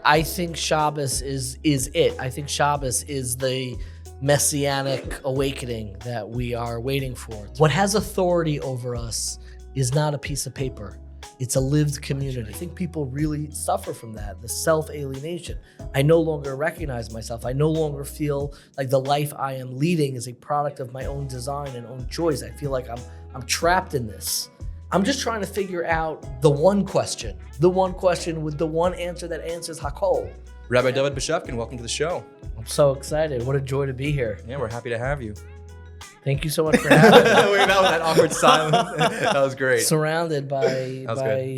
I think Shabas is it. I think Shabas is the messianic awakening that we are waiting for. What has authority over us is not a piece of paper. It's a lived community. I think people really suffer from that, the self-alienation. I no longer recognize myself. I no longer feel like the life I am leading is a product of my own design and own choice. I feel like I'm trapped in this. I'm just trying to figure out the one question with the one answer that answers Hakol. Rabbi Dovid Bashevkin, welcome to the show. I'm so excited. What a joy to be here. Yeah, we're happy to have you. Thank you so much for having me. That awkward silence. That was great. Surrounded by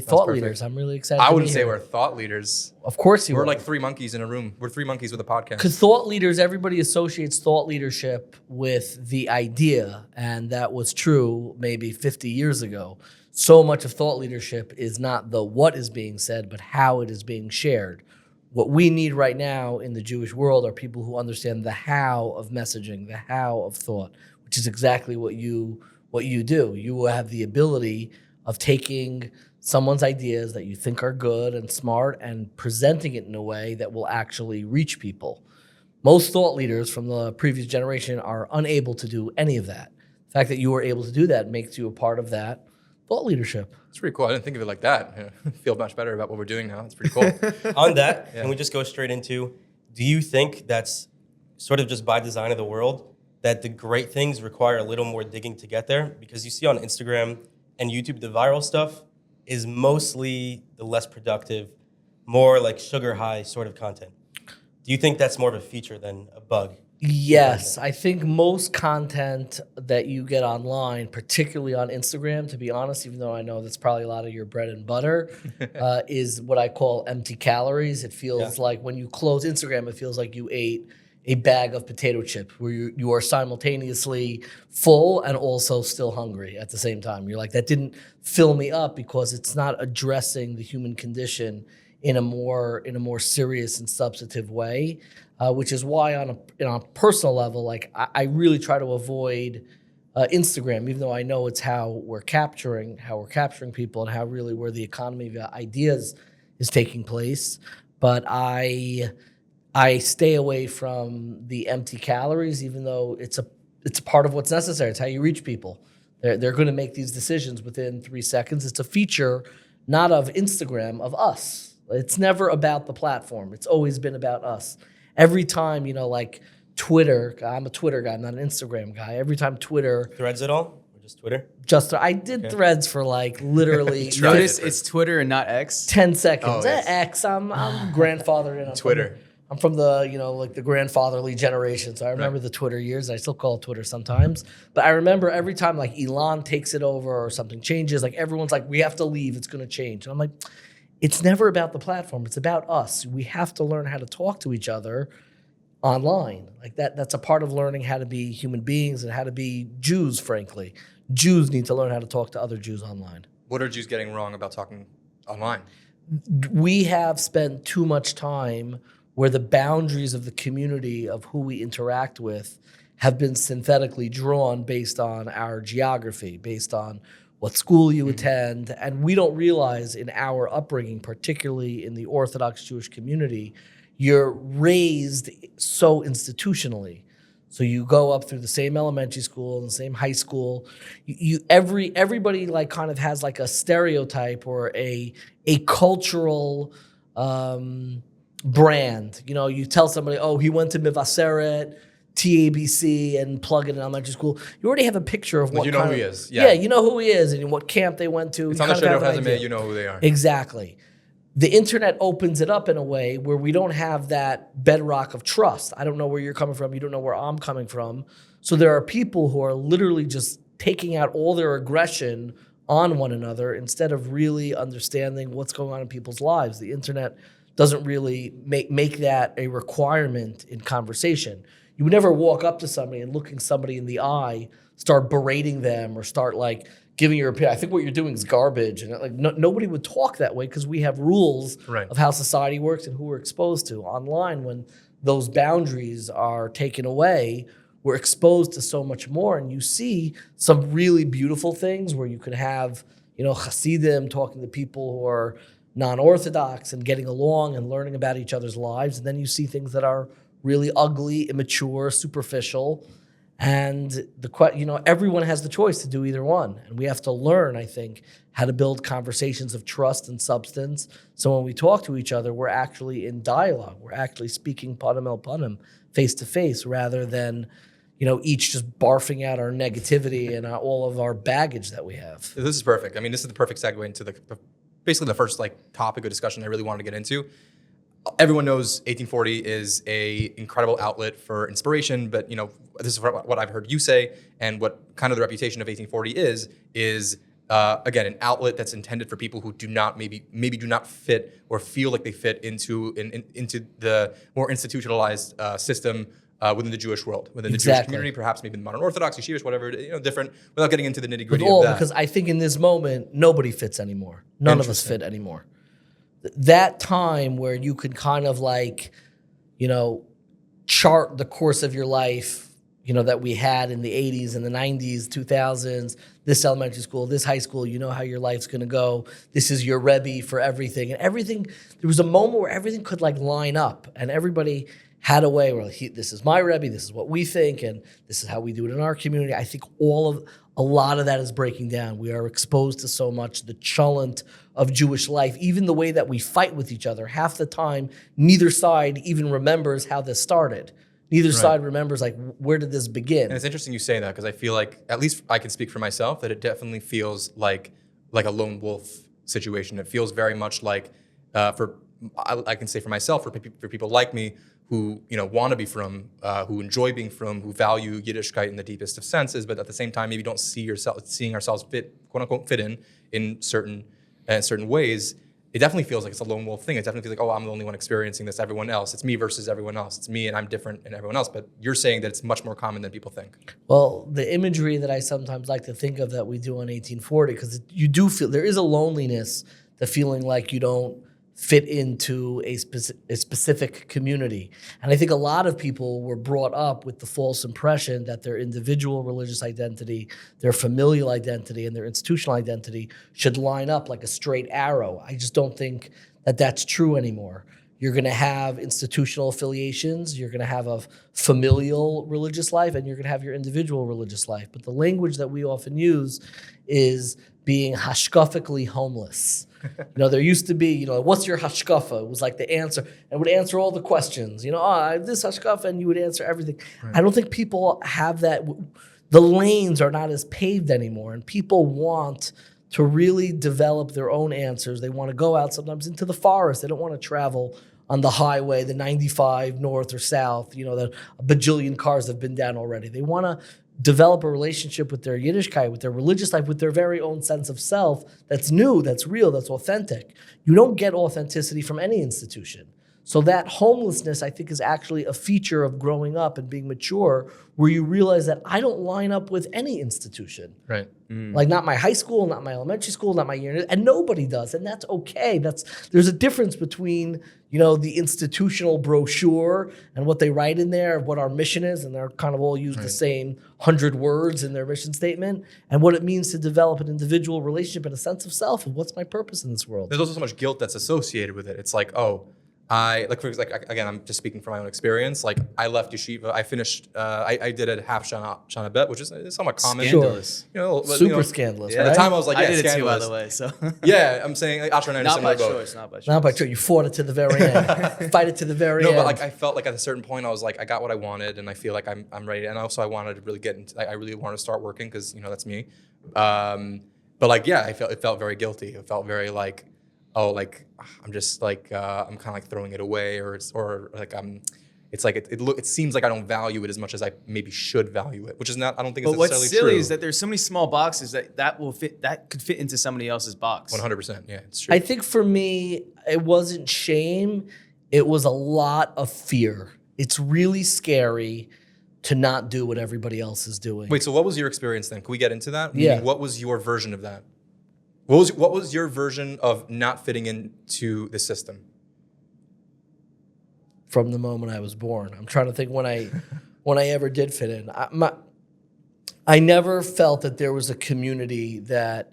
thought leaders. I'm really excited. I wouldn't say we're thought leaders. Of course you are. We're like three monkeys in a room. We're three monkeys with a podcast. Because thought leaders, everybody associates thought leadership with the idea, and that was true maybe 50 years ago. So much of thought leadership is not the what is being said, but how it is being shared. What we need right now in the Jewish world are people who understand the how of messaging, the how of thought, which is exactly what you do. You have the ability of taking someone's ideas that you think are good and smart and presenting it in a way that will actually reach people. Most thought leaders from the previous generation are unable to do any of that. The fact that you are able to do that makes you a part of that thought leadership. It's pretty cool. I didn't think of it like that. Yeah, I feel much better about what we're doing now. It's pretty cool. On that, can we just go straight into, do you think that's sort of just by design of the world, that the great things require a little more digging to get there? Because you see on Instagram and YouTube, the viral stuff is mostly the less productive, more like sugar high sort of content. Do you think that's more of a feature than a bug? Yes, I think most content that you get online, particularly on Instagram, to be honest, even though I know that's probably a lot of your bread and butter, is what I call empty calories. It feels like when you close Instagram, it feels like you ate a bag of potato chips where you are simultaneously full and also still hungry at the same time. You're like, that didn't fill me up because it's not addressing the human condition in a more serious and substantive way, which is why on a personal level, like I really try to avoid Instagram, even though I know it's how we're capturing people and how really where the economy of ideas is taking place. But I stay away from the empty calories, even though it's a part of what's necessary. It's how you reach people. They're going to make these decisions within 3 seconds. It's a feature, not of Instagram, of us. It's never about the platform. It's always been about us. Every time, like Twitter, I'm a Twitter guy, I'm not an Instagram guy. Every time Twitter... Threads at all? Or just Twitter? I did Threads for like literally... Notice it's Twitter and not X? 10 seconds. Oh, yes. X, I'm grandfathered in. Twitter. I'm from the, like the grandfatherly generation. So I remember the Twitter years. I still call it Twitter sometimes. But I remember every time like Elon takes it over or something changes, like everyone's like, we have to leave, it's going to change. And I'm like... It's never about the platform. It's about us. We have to learn how to talk to each other online. Like that's a part of learning how to be human beings and how to be Jews, frankly. Jews need to learn how to talk to other Jews online. What are Jews getting wrong about talking online? We have spent too much time where the boundaries of the community of who we interact with have been synthetically drawn based on our geography, based on what school you attend, and we don't realize in our upbringing, particularly in the Orthodox Jewish community, you're raised so institutionally. So you go up through the same elementary school and the same high school. Everybody like kind of has like a stereotype or a cultural brand. You tell somebody, oh, he went to Mivaseret, TABC, and plug it in elementary school. You already have a picture of what you know who he is. Yeah, you know who he is and what camp they went to. It's on the Shadow's resume, you know who they are. Exactly. The internet opens it up in a way where we don't have that bedrock of trust. I don't know where you're coming from. You don't know where I'm coming from. So there are people who are literally just taking out all their aggression on one another instead of really understanding what's going on in people's lives. The internet doesn't really make that a requirement in conversation. You would never walk up to somebody and looking somebody in the eye, start berating them or start like giving your opinion. I think what you're doing is garbage. And like nobody would talk that way because we have rules of how society works and who we're exposed to. Online, when those boundaries are taken away, we're exposed to so much more. And you see some really beautiful things where you could have, Hasidim talking to people who are non-Orthodox and getting along and learning about each other's lives. And then you see things that are really ugly, immature, superficial. And everyone has the choice to do either one. And we have to learn, I think, how to build conversations of trust and substance. So when we talk to each other, we're actually in dialogue. We're actually speaking panim el panim, face to face, rather than each just barfing out our negativity and all of our baggage that we have. This is perfect. I mean, this is the perfect segue into basically the first topic of discussion I really wanted to get into. Everyone knows 1840 is a incredible outlet for inspiration, but this is what I've heard you say, and what kind of the reputation of 1840 is again an outlet that's intended for people who do not maybe do not fit or feel like they fit into the more institutionalized system within the Jewish world, within the Jewish community, perhaps maybe the modern Orthodox, yeshivas, whatever, different, without getting into the nitty gritty of that. Because I think in this moment, nobody fits anymore. None of us fit anymore. That time where you could kind of chart the course of your life, that we had in the 80s and the 90s, 2000s, this elementary school, this high school, how your life's going to go. This is your Rebbe for everything. And everything, there was a moment where everything could line up, and everybody had a way where this is my Rebbe, this is what we think, and this is how we do it in our community. I think a lot of that is breaking down. We are exposed to so much, the challenge of Jewish life, even the way that we fight with each other. Half the time, neither side even remembers how this started. Neither side remembers, where did this begin? And it's interesting you say that, because I feel like, at least I can speak for myself, that it definitely feels like a lone wolf situation. It feels very much like, I can say for myself, for people like me, who want to be from, who enjoy being from, who value Yiddishkeit in the deepest of senses, but at the same time maybe don't seeing ourselves fit, quote unquote, fit in certain ways. It definitely feels like it's a lone wolf thing. It definitely feels like, oh, I'm the only one experiencing this. Everyone else, it's me versus everyone else. It's me and I'm different than everyone else. But you're saying that it's much more common than people think. Well, the imagery that I sometimes like to think of that we do on 1840, because you do feel there is a loneliness, the feeling like you don't fit into a specific community. And I think a lot of people were brought up with the false impression that their individual religious identity, their familial identity, and their institutional identity should line up like a straight arrow. I just don't think that that's true anymore. You're going to have institutional affiliations, you're going to have a familial religious life, and you're going to have your individual religious life. But the language that we often use is being hashkafically homeless. There used to be, what's your hashkafa? It was like the answer, and would answer all the questions. I have this hashkafa, and you would answer everything. Right. I don't think people have that. The lanes are not as paved anymore, and people want to really develop their own answers. They want to go out sometimes into the forest. They don't want to travel on the highway, the 95 north or south, that a bajillion cars have been down already. They want to develop a relationship with their Yiddishkeit, with their religious life, with their very own sense of self that's new, that's real, that's authentic. You don't get authenticity from any institution. So that homelessness, I think, is actually a feature of growing up and being mature, where you realize that I don't line up with any institution. Right. Like not my high school, not my elementary school, not my year, and nobody does, and that's okay. There's a difference between the institutional brochure and what they write in there, what our mission is, and they're kind of all use the same 100 words in their mission statement, and what it means to develop an individual relationship and a sense of self and what's my purpose in this world. There's also so much guilt that's associated with it. It's like, oh, again, I'm just speaking from my own experience. I left yeshiva. I finished. I did a half shana bet, which is somewhat common. Scandalous. Super scandalous. At the time, I was like, I yeah, did it too, by scandalous. the way. So Yeah, I'm saying Asher and I are in a not similar by boat. choice. Not by choice. Not by choice. You fought it to the very end. Fight it to the very end. No, but I felt like at a certain point, I was like, I got what I wanted, and I feel like I'm ready. And also, I wanted to really get into. I really wanted to start working because that's me. But it felt very guilty. It felt very I'm just I'm kind of throwing it away, it seems like I don't value it as much as I maybe should value it, which is not. I don't think it's necessarily true. But what's silly is that there's so many small boxes that could fit into somebody else's box. 100%. Yeah, it's true. I think for me, it wasn't shame. It was a lot of fear. It's really scary to not do what everybody else is doing. Wait, so what was your experience then? Can we get into that? Yeah. Meaning, what was your version of that? What was your version of not fitting into the system? From the moment I was born, I'm trying to think when I ever did fit in. I never felt that there was a community that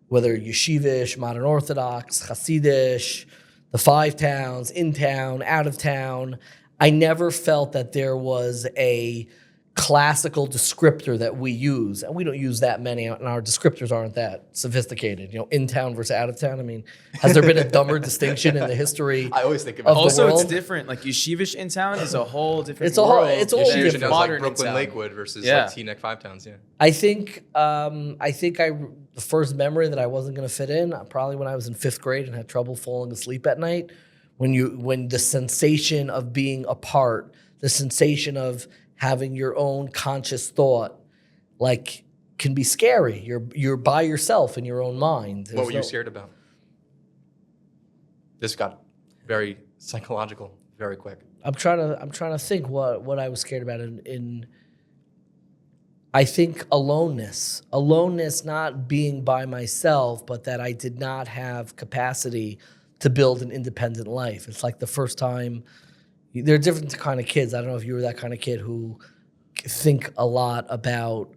whether yeshivish, modern Orthodox, Hasidish, the 5 towns, in town, out of town. I never felt that there was a classical descriptor that we use, and we don't use that many, and our descriptors aren't that sophisticated. In town versus out of town. I mean, has there been a dumber distinction in the history? I always think about of the Also, world? it's different. Like yeshivish in town is a whole different It's a whole- world. it's all than Yeshivish different. knows, modern like in Brooklyn, town. Lakewood versus Yeah. like Teaneck 5 towns. Yeah. I think the first memory that I wasn't going to fit in, probably when I was in 5th grade and had trouble falling asleep at night, when the sensation of being apart, the sensation of having your own conscious thought, like, can be scary. You're by yourself in your own mind. What were you scared about? This got very psychological very quick. I'm trying to think what I was scared about in I think aloneness, not being by myself, but that I did not have capacity to build an independent life. It's like the first time. There are different kind of kids. I don't know if you were that kind of kid who think a lot about.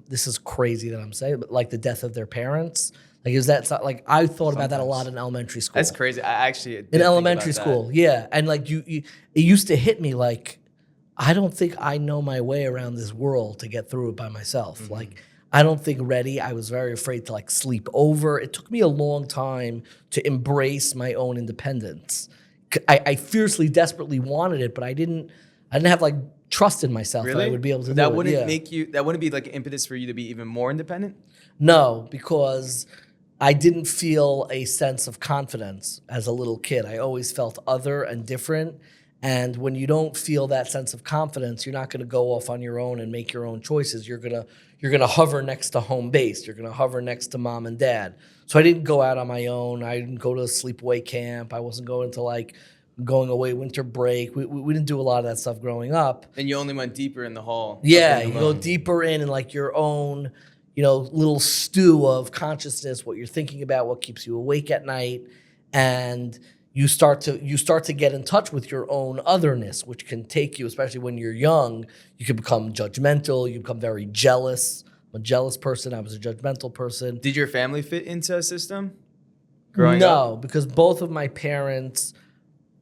This is crazy that I'm saying, but like the death of their parents. Like, is that like I thought about that a lot in elementary school. That's crazy. I actually did In think elementary about school, that. yeah, and like it used to hit me like, I don't think I know my way around this world to get through it by myself. Mm-hmm. Like, I don't think ready. I was very afraid to like sleep over. It took me a long time to embrace my own independence. I fiercely, desperately wanted it, but I didn't have like trust in myself that I would be able to do that it. wouldn't Yeah. make you. That wouldn't be like an impetus for you to be even more independent. No, because I didn't feel a sense of confidence as a little kid. I always felt other and different. And when you don't feel that sense of confidence, you're not going to go off on your own and make your own choices. You're gonna hover next to home base. You're gonna hover next to mom and dad. So I didn't go out on my own. I didn't go to a sleepaway camp. I wasn't going to like going away winter break. We didn't do a lot of that stuff growing up. And you only went deeper in the hole. of Yeah, being you go alone. deeper in like your own, little stew of consciousness, what you're thinking about, what keeps you awake at night, and you start to get in touch with your own otherness, which can take you, especially when you're young, you can become judgmental, you become very jealous. I'm a jealous person, I was a judgmental person. Did your family fit into a system? Growing up? No, because both of my parents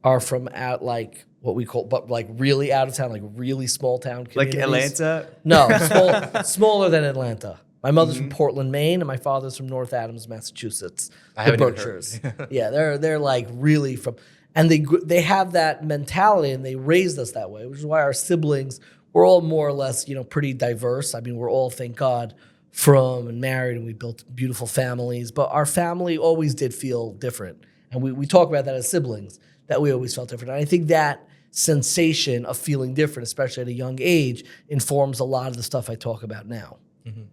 are from out like what we call, but like really out of town, like really small town Like communities. Atlanta? No, smaller than Atlanta. My mother's from Portland, Maine, and my father's from North Adams, Massachusetts. I The haven't even Berkshires. heard. Yeah, they're like really from, and they have that mentality, and they raised us that way, which is why our siblings, we're all more or less, pretty diverse. I mean, we're all, thank God, from and married, and we built beautiful families. But our family always did feel different, and we talk about that as siblings, that we always felt different. And I think that sensation of feeling different, especially at a young age, informs a lot of the stuff I talk about now.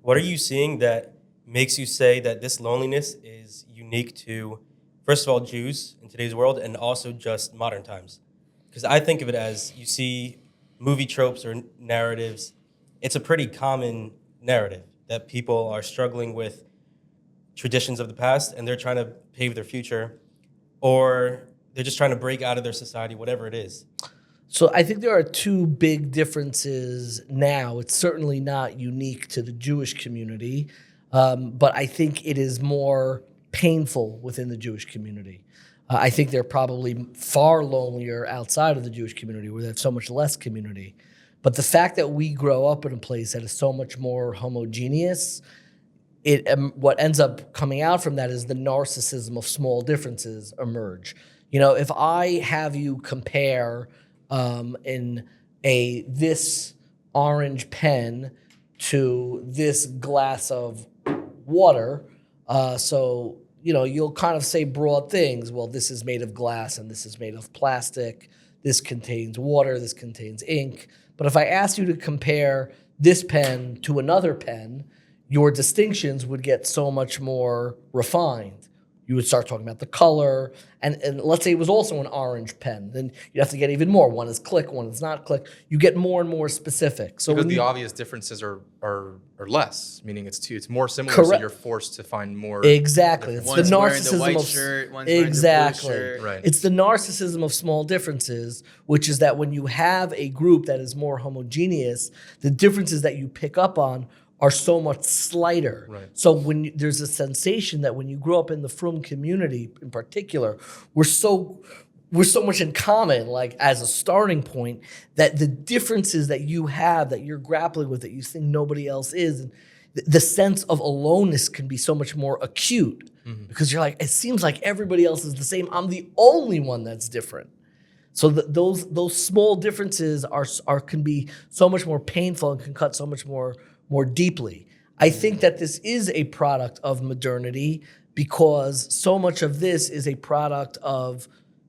What are you seeing that makes you say that this loneliness is unique to, first of all, Jews in today's world and also just modern times? Because I think of it as you see movie tropes or narratives. It's a pretty common narrative that people are struggling with traditions of the past and they're trying to pave their future, or they're just trying to break out of their society, whatever it is. So I think there are two big differences now. It's certainly not unique to the Jewish community, but I think it is more painful within the Jewish community. I think they're probably far lonelier outside of the Jewish community where they have so much less community. But the fact that we grow up in a place that is so much more homogeneous, what ends up coming out from that is the narcissism of small differences emerge. If I have you compare this orange pen to this glass of water, so you'll kind of say broad things. Well, this is made of glass and this is made of plastic. This contains water. This contains ink. But if I asked you to compare this pen to another pen, your distinctions would get so much more refined. You would start talking about the color, and let's say it was also an orange pen. Then you have to get even more. One is click, one is not click. You get more and more specific. So Because when the you, obvious differences are less, meaning it's more similar, so Correct. you're forced to find more. exactly, it's One's the wearing the narcissism white of shirt, one's wearing the blue exactly. shirt. Right. It's the narcissism of small differences, which is that when you have a group that is more homogeneous, the differences that you pick up on are so much slighter. Right. So there's a sensation that when you grow up in the frum community in particular, we're so much in common, like as a starting point, that the differences that you have, that you're grappling with, that you think nobody else is, and the sense of aloneness can be so much more acute because you're like, it seems like everybody else is the same. I'm the only one that's different. So those small differences can be so much more painful and can cut so much more deeply. I think that this is a product of modernity because so much of this is a product of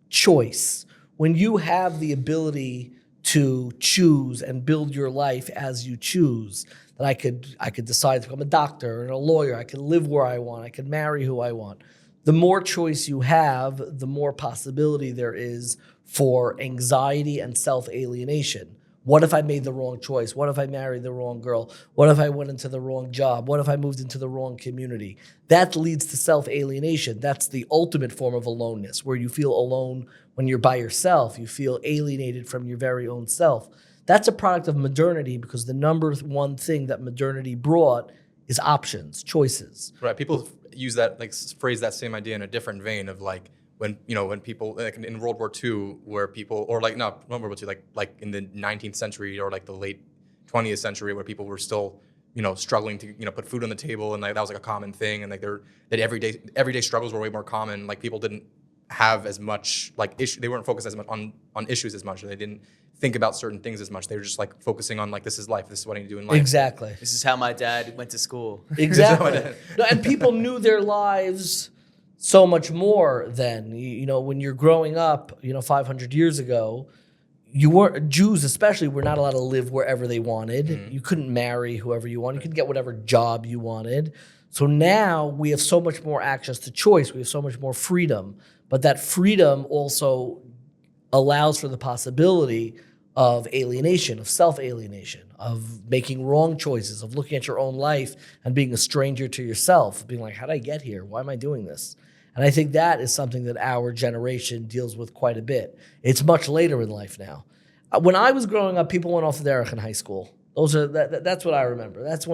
choice. When you have the ability to choose and build your life as you choose, that I could decide to become a doctor and a lawyer, I could live where I want, I could marry who I want. The more choice you have, the more possibility there is for anxiety and self-alienation. What if I made the wrong choice? What if I married the wrong girl? What if I went into the wrong job? What if I moved into the wrong community? That leads to self-alienation. That's the ultimate form of aloneness, where you feel alone when you're by yourself. You feel alienated from your very own self. That's a product of modernity because the number one thing that modernity brought is options, choices. Right. People use that, like, phrase that same idea in a different vein of like, when people, like in World War II, where people, or like not World War II, like in the 19th century or like the late 20th century, where people were still struggling to put food on the table, and like that was like a common thing, and like that everyday struggles were way more common. Like people didn't have as much like issue, they weren't focused as much on issues as much. They didn't think about certain things as much. They were just like focusing on like, this is life. This is what I need to do in life. Exactly. This is how my dad went to school. Exactly. No, and people knew their lives so much more then. When you're growing up, 500 years ago, Jews especially were not allowed to live wherever they wanted. Mm-hmm. You couldn't marry whoever you wanted. You could get whatever job you wanted. So now we have so much more access to choice. We have so much more freedom. But that freedom also allows for the possibility of alienation, of self-alienation, of making wrong choices, of looking at your own life and being a stranger to yourself, being like, how did I get here? Why am I doing this? And I think that is something that our generation deals with quite a bit. It's much later in life now. When I was growing up, people went off the derech in high school. That's what I remember. That's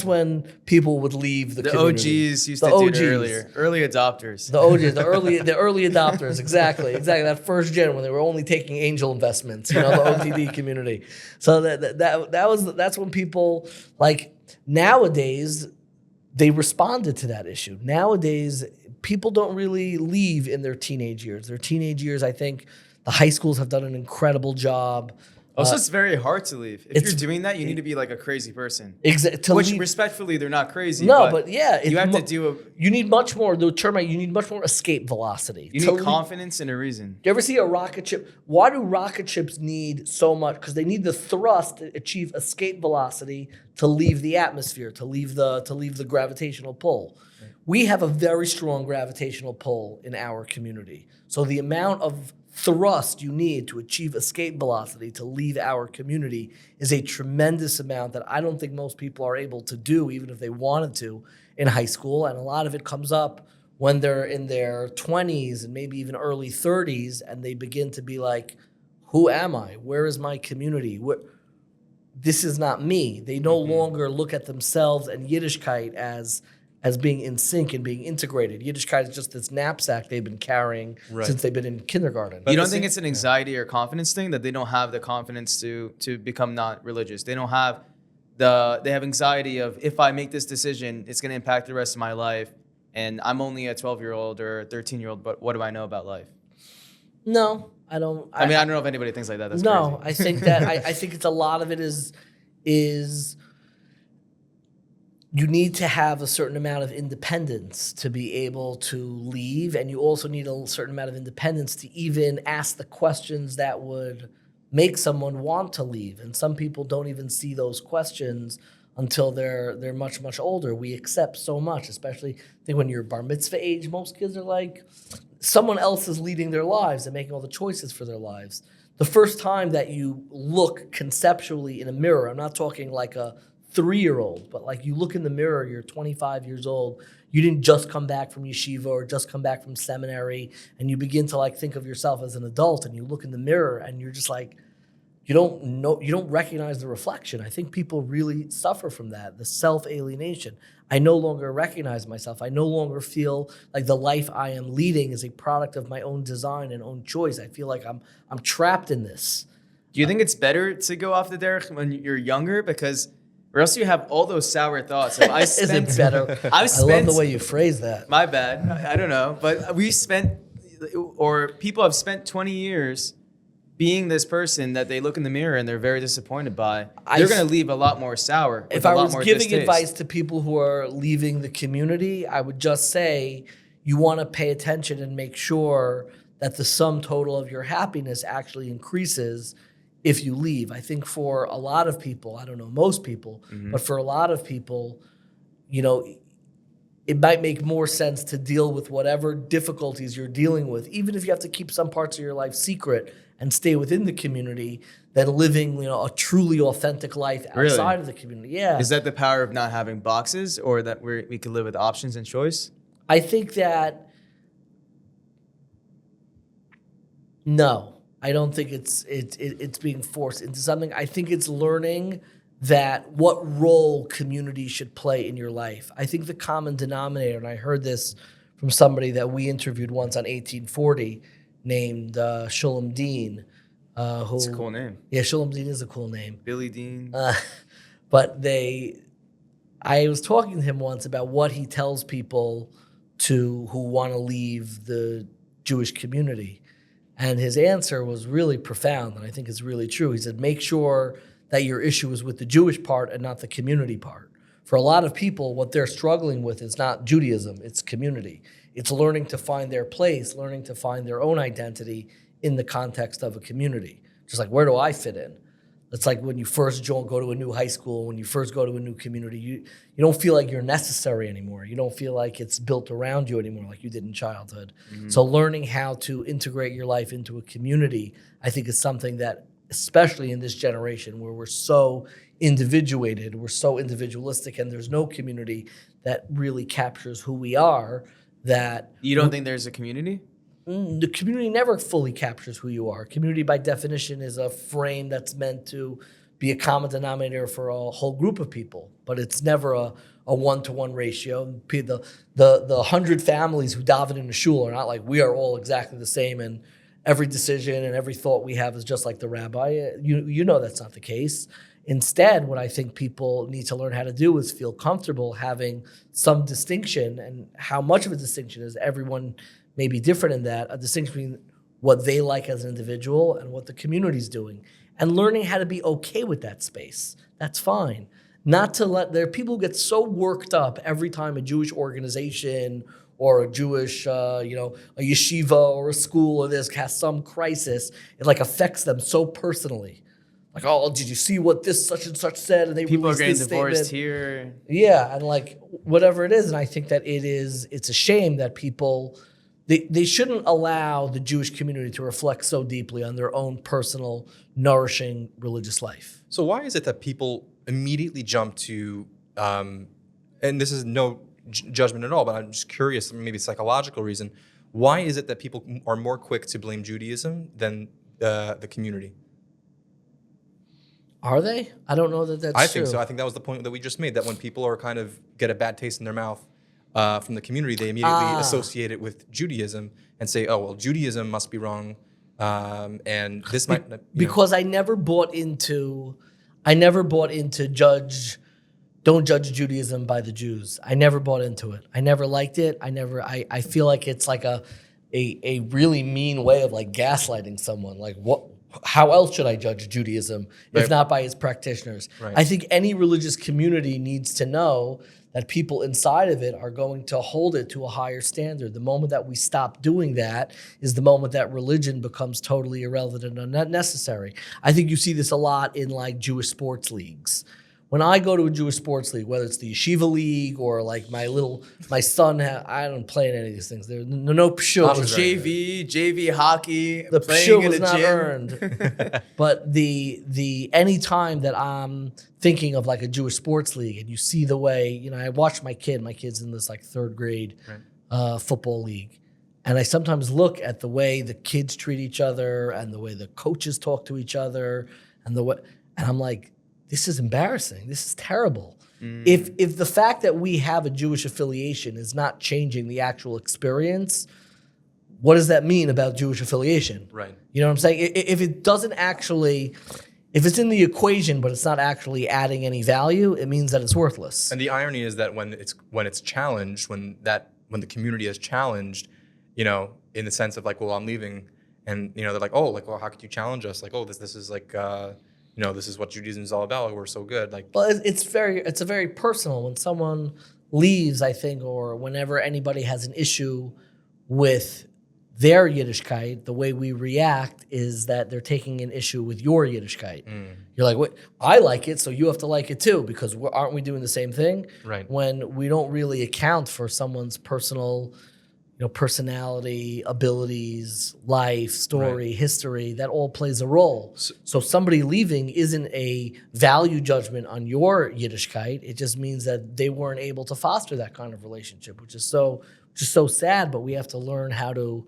when people would leave the community. OGs used to do it earlier. Early adopters. The OGs, the early adopters. Exactly. That first gen when they were only taking angel investments. The OTD community. So that's when people, like, nowadays they responded to that issue. Nowadays people don't really leave in their teenage years. Their teenage years, I think, the high schools have done an incredible job. Also, it's very hard to leave. If you're doing that, you need to be like a crazy person. Which, respectfully, they're not crazy. No, but yeah. You have to do You need much more, the term, you need much more escape velocity. You need confidence and a reason. You ever see a rocket ship? Why do rocket ships need so much? Because they need the thrust to achieve escape velocity to leave the atmosphere, to leave the gravitational pull. Right. We have a very strong gravitational pull in our community. So the amount of thrust you need to achieve escape velocity to leave our community is a tremendous amount that I don't think most people are able to do, even if they wanted to, in high school. And a lot of it comes up when they're in their 20s and maybe even early 30s, and they begin to be like, who am I? Where is my community? This is not me. They no longer look at themselves and Yiddishkeit as being in sync and being integrated. Yiddishkeit is just this knapsack they've been carrying since they've been in kindergarten. You don't think it's an anxiety or confidence thing that they don't have the confidence to become not religious? They don't have they have anxiety of, if I make this decision, it's going to impact the rest of my life, and I'm only a 12-year-old or a 13-year-old, but what do I know about life? No, I don't. I don't know if anybody thinks like that. That's no, crazy. I think that I think it's a lot of it is you need to have a certain amount of independence to be able to leave, and you also need a certain amount of independence to even ask the questions that would make someone want to leave. And some people don't even see those questions until they're much, much older. We accept so much, especially I think when you're bar mitzvah age, most kids are like, someone else is leading their lives and making all the choices for their lives. The first time that you look conceptually in a mirror, I'm not talking like a 3-year-old, but like you look in the mirror, you're 25 years old, you didn't just come back from yeshiva or just come back from seminary, and you begin to like think of yourself as an adult, and you look in the mirror and you're just like, you don't recognize the reflection. I think people really suffer from that, the self-alienation. I no longer recognize myself. I no longer feel like the life I am leading is a product of my own design and own choice. I feel like I'm trapped in this. Do you think it's better to go off the derech when you're younger, because, or else you have all those sour thoughts? If I Is it spent, better? I love the way you phrase that. My bad. I don't know, but we spent, or people have spent 20 years being this person that they look in the mirror and they're very disappointed by. They're going to leave a lot more sour. If I was giving advice to people who are leaving the community, I would just say you want to pay attention and make sure that the sum total of your happiness actually increases if you leave. I think for a lot of people, I don't know most people, but for a lot of people, you know, it might make more sense to deal with whatever difficulties you're dealing with, even if you have to keep some parts of your life secret and stay within the community, than living, you know, a truly authentic life outside of the community. Yeah. Is that the power of not having boxes, or that we can live with options and choice? I think that, no, I don't think it's being forced into something. I think it's learning that what role community should play in your life. I think the common denominator, and I heard this from somebody that we interviewed once on 1840, named Shulam Dean. It's a cool name. Yeah, Shulam Dean is a cool name. Billy Dean. But I was talking to him once about what he tells people who want to leave the Jewish community. And his answer was really profound, and I think it's really true. He said, make sure that your issue is with the Jewish part and not the community part. For a lot of people, what they're struggling with is not Judaism, it's community. It's learning to find their place, learning to find their own identity in the context of a community. Just like, where do I fit in? It's like when you first go to a new high school, when you first go to a new community, you don't feel like you're necessary anymore. You don't feel like it's built around you anymore like you did in childhood. So learning how to integrate your life into a community, I think, is something that, especially in this generation where we're so individuated, we're so individualistic, and there's no community that really captures who we are, that... You don't think there's a community? The community never fully captures who you are. Community, by definition, is a frame that's meant to be a common denominator for a whole group of people, but it's never a one-to-one ratio. The 100 families who daven in a shul are not like we are all exactly the same, and every decision and every thought we have is just like the rabbi. You know that's not the case. Instead, what I think people need to learn how to do is feel comfortable having some distinction, and how much of a distinction is everyone may be different in that, a distinction between what they like as an individual and what the community's doing, and learning how to be okay with that space. That's fine. Not to let, there are people who get so worked up every time a Jewish organization or a Jewish, a yeshiva or a school or this has some crisis, it like affects them so personally. Like, oh, did you see what this such and such said? And they people are getting this divorced statement. here. Yeah, and like whatever it is, and I think that it's a shame that people, they shouldn't allow the Jewish community to reflect so deeply on their own personal, nourishing religious life. So why is it that people immediately jump to, and this is no judgment at all, but I'm just curious, maybe psychological reason, why is it that people are more quick to blame Judaism than the community? Are they? I don't know that that's I true. think so. I think that was the point that we just made, that when people are kind of get a bad taste in their mouth from the community, they immediately associate it with Judaism and say, oh, well, Judaism must be wrong. And this might... Because I never bought into don't judge Judaism by the Jews. I never bought into it. I never liked it. I feel like it's like a really mean way of like gaslighting someone. Like, how else should I judge Judaism if not by its practitioners? Right. I think any religious community needs to know that people inside of it are going to hold it to a higher standard. The moment that we stop doing that is the moment that religion becomes totally irrelevant and unnecessary. I think you see this a lot in like Jewish sports leagues. When I go to a Jewish sports league, whether it's the yeshiva league or like my son, I don't play in any of these things. There no pshul. JV hockey, The playing pshul in was a not gym. earned. But the any time that I'm thinking of like a Jewish sports league, and you see the way, I watch my kid's in this like third grade football league. And I sometimes look at the way the kids treat each other and the way the coaches talk to each other and I'm like, this is embarrassing. This is terrible. If the fact that we have a Jewish affiliation is not changing the actual experience, what does that mean about Jewish affiliation? Right. You know what I'm saying? If it doesn't actually, if it's in the equation but it's not actually adding any value, it means that it's worthless. And the irony is that when it's challenged, when the community is challenged, you know, in the sense of like, well, I'm leaving, and you know, they're like, oh, like, well, how could you challenge us? Like, oh, this is like, you know, this is what Judaism is all about. Like, we're so good. Like, Well, it's a very personal. When someone leaves, I think, or whenever anybody has an issue with their Yiddishkeit, the way we react is that they're taking an issue with your Yiddishkeit. You're like, what? I like it, so you have to like it too, because aren't we doing the same thing? Right. When we don't really account for someone's personal, you know, personality, abilities, life, story, history, that all plays a role. So somebody leaving isn't a value judgment on your Yiddishkeit. It just means that they weren't able to foster that kind of relationship, which is so sad. But we have to learn how to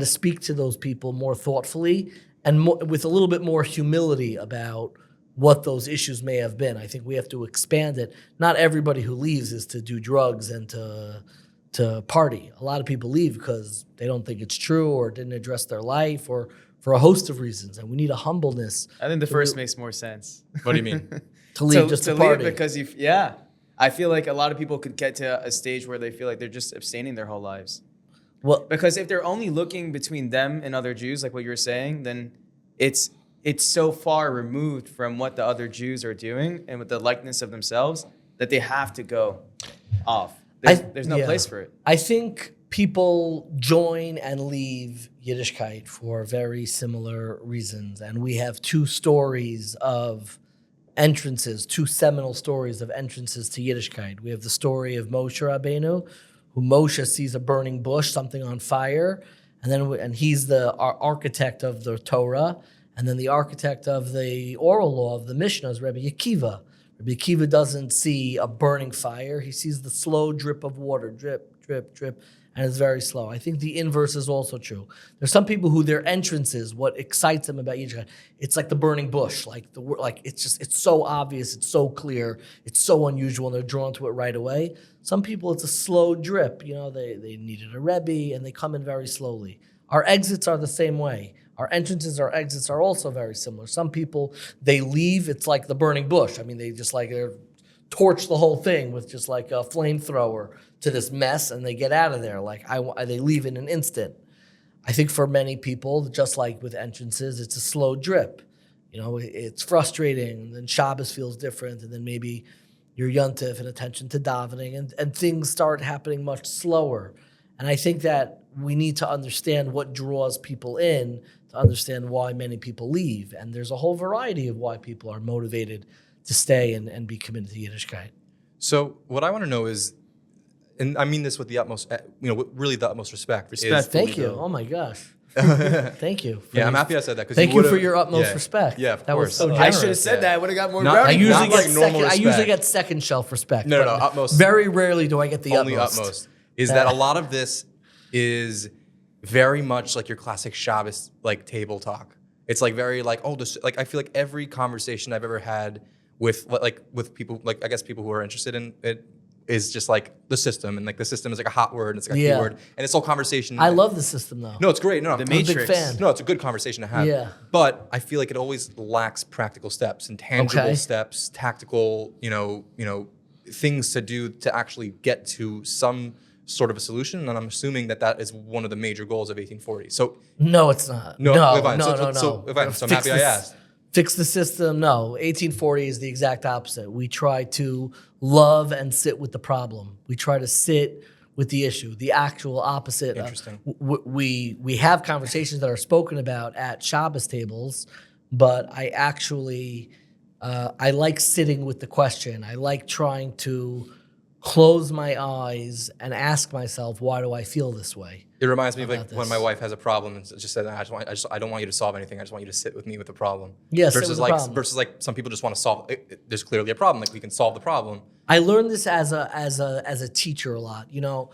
speak to those people more thoughtfully and with a little bit more humility about what those issues may have been. I think we have to expand it. Not everybody who leaves is to do drugs and to party. A lot of people leave because they don't think it's true or didn't address their life or for a host of reasons. And we need a humbleness. I think the first makes more sense. what do you mean? To leave just to party. Leave because I feel like a lot of people could get to a stage where they feel like they're just abstaining their whole lives. Well, Because if they're only looking between them and other Jews, like what you were saying, then it's so far removed from what the other Jews are doing and with the likeness of themselves that they have to go off. There's no place for it. I think people join and leave Yiddishkeit for very similar reasons. And we have two stories of entrances, two seminal stories of entrances to Yiddishkeit. We have the story of Moshe Rabbeinu, who Moshe sees a burning bush, something on fire, and he's the architect of the Torah, and then the architect of the oral law of the Mishnah is Rabbi Akiva. Rabbi Akiva doesn't see a burning fire; he sees the slow drip of water, drip, drip, drip, and it's very slow. I think the inverse is also true. There's some people who their entrances, what excites them about Yiddishkeit, it's like the burning bush, like it's so obvious, it's so clear, it's so unusual, and they're drawn to it right away. Some people, it's a slow drip. You know, they needed a Rebbe, and they come in very slowly. Our exits are the same way. Our entrances, our exits are also very similar. Some people, they leave, it's like the burning bush. I mean, they just like they're torch the whole thing with just like a flamethrower to this mess, and they get out of there. Like they leave in an instant. I think for many people, just like with entrances, it's a slow drip. You know, it's frustrating, and then Shabas feels different, and then maybe your yontif and attention to davening, and things start happening much slower. And I think that we need to understand what draws people in to understand why many people leave. And there's a whole variety of why people are motivated to stay and be committed to Yiddishkeit. So what I want to know is, and I mean this with the utmost, really the utmost respect. Thank you. Oh my gosh. Thank you. Yeah, I'm happy I said that. Thank you for your utmost respect. Yeah, of that course. Was so I generous. should have said that. I would have got more Not- brownie I usually Not get like normal second. I usually respect. get second shelf respect. No, but utmost. Very rarely do I get the Only utmost. utmost. Is that a lot of this is very much like your classic Shabbos like table talk. It's like very like, oh, this, like I feel like every conversation I've ever had with people, like I guess people who are interested in it, is just like the system, and like the system is like a hot word, and it's like a keyword, and it's all conversation. I love the system though. No, it's great. No, The I'm I'm a big Matrix. fan. No, it's a good conversation to have. Yeah. But I feel like it always lacks practical steps and tangible Okay. steps, tactical, things to do to actually get to some sort of a solution. And I'm assuming that is one of the major goals of 1840. So No, it's not. No, no, fine. no, So- no, so- no. fine. So I'm happy I asked. Fix the system. No, 1840 is the exact opposite. We try to love and sit with the problem. We try to sit with the issue, the actual opposite. Interesting. We have conversations that are spoken about at Shabbos tables, but I actually, I like sitting with the question. I like trying to close my eyes and ask myself, why do I feel this way? It reminds me of like About when this. my wife has a problem and just said, I don't want you to solve anything. I just want you to sit with me with the problem. Yeah, sit versus with the like problem. versus like some people just want to solve. There's clearly a problem. Like we can solve the problem. I learned this as a teacher a lot. You know,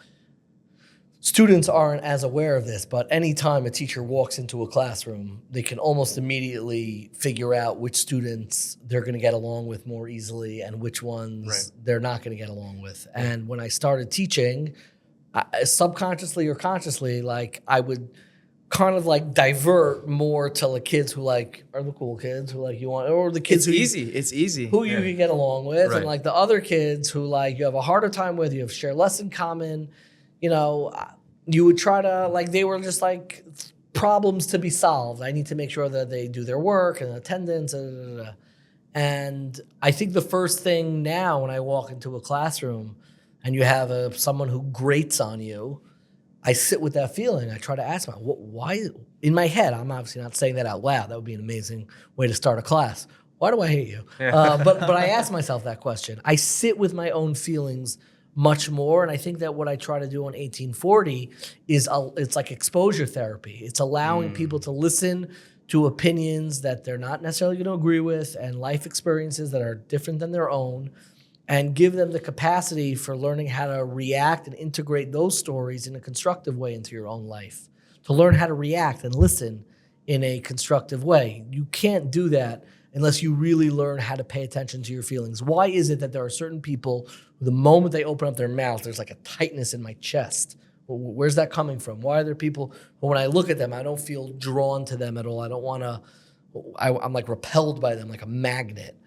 students aren't as aware of this, but anytime a teacher walks into a classroom, they can almost immediately figure out which students they're going to get along with more easily and which ones they're not going to get along with. And when I started teaching, subconsciously or consciously, like I would kind of like divert more to the kids who like are the cool kids who like you want, or the kids It's easy. who you can get along with, Right. and like the other kids who like you have a harder time with, you have share less in common, you know, you would try to like, they were just like problems to be solved. I need to make sure that they do their work and attendance. And I think the first thing now when I walk into a classroom and you have someone who grates on you, I sit with that feeling. I try to ask myself, why? In my head, I'm obviously not saying that out loud. That would be an amazing way to start a class. Why do I hate you? But I ask myself that question. I sit with my own feelings much more, and I think that what I try to do on 1840 is it's like exposure therapy. It's allowing people to listen to opinions that they're not necessarily going to agree with and life experiences that are different than their own, and give them the capacity for learning how to react and integrate those stories in a constructive way into your own life, to learn how to react and listen in a constructive way. You can't do that unless you really learn how to pay attention to your feelings. Why is it that there are certain people who the moment they open up their mouth, there's like a tightness in my chest? Where's that coming from? Why are there people who, when I look at them, I don't feel drawn to them at all? I don't want to, I'm like repelled by them like a magnet.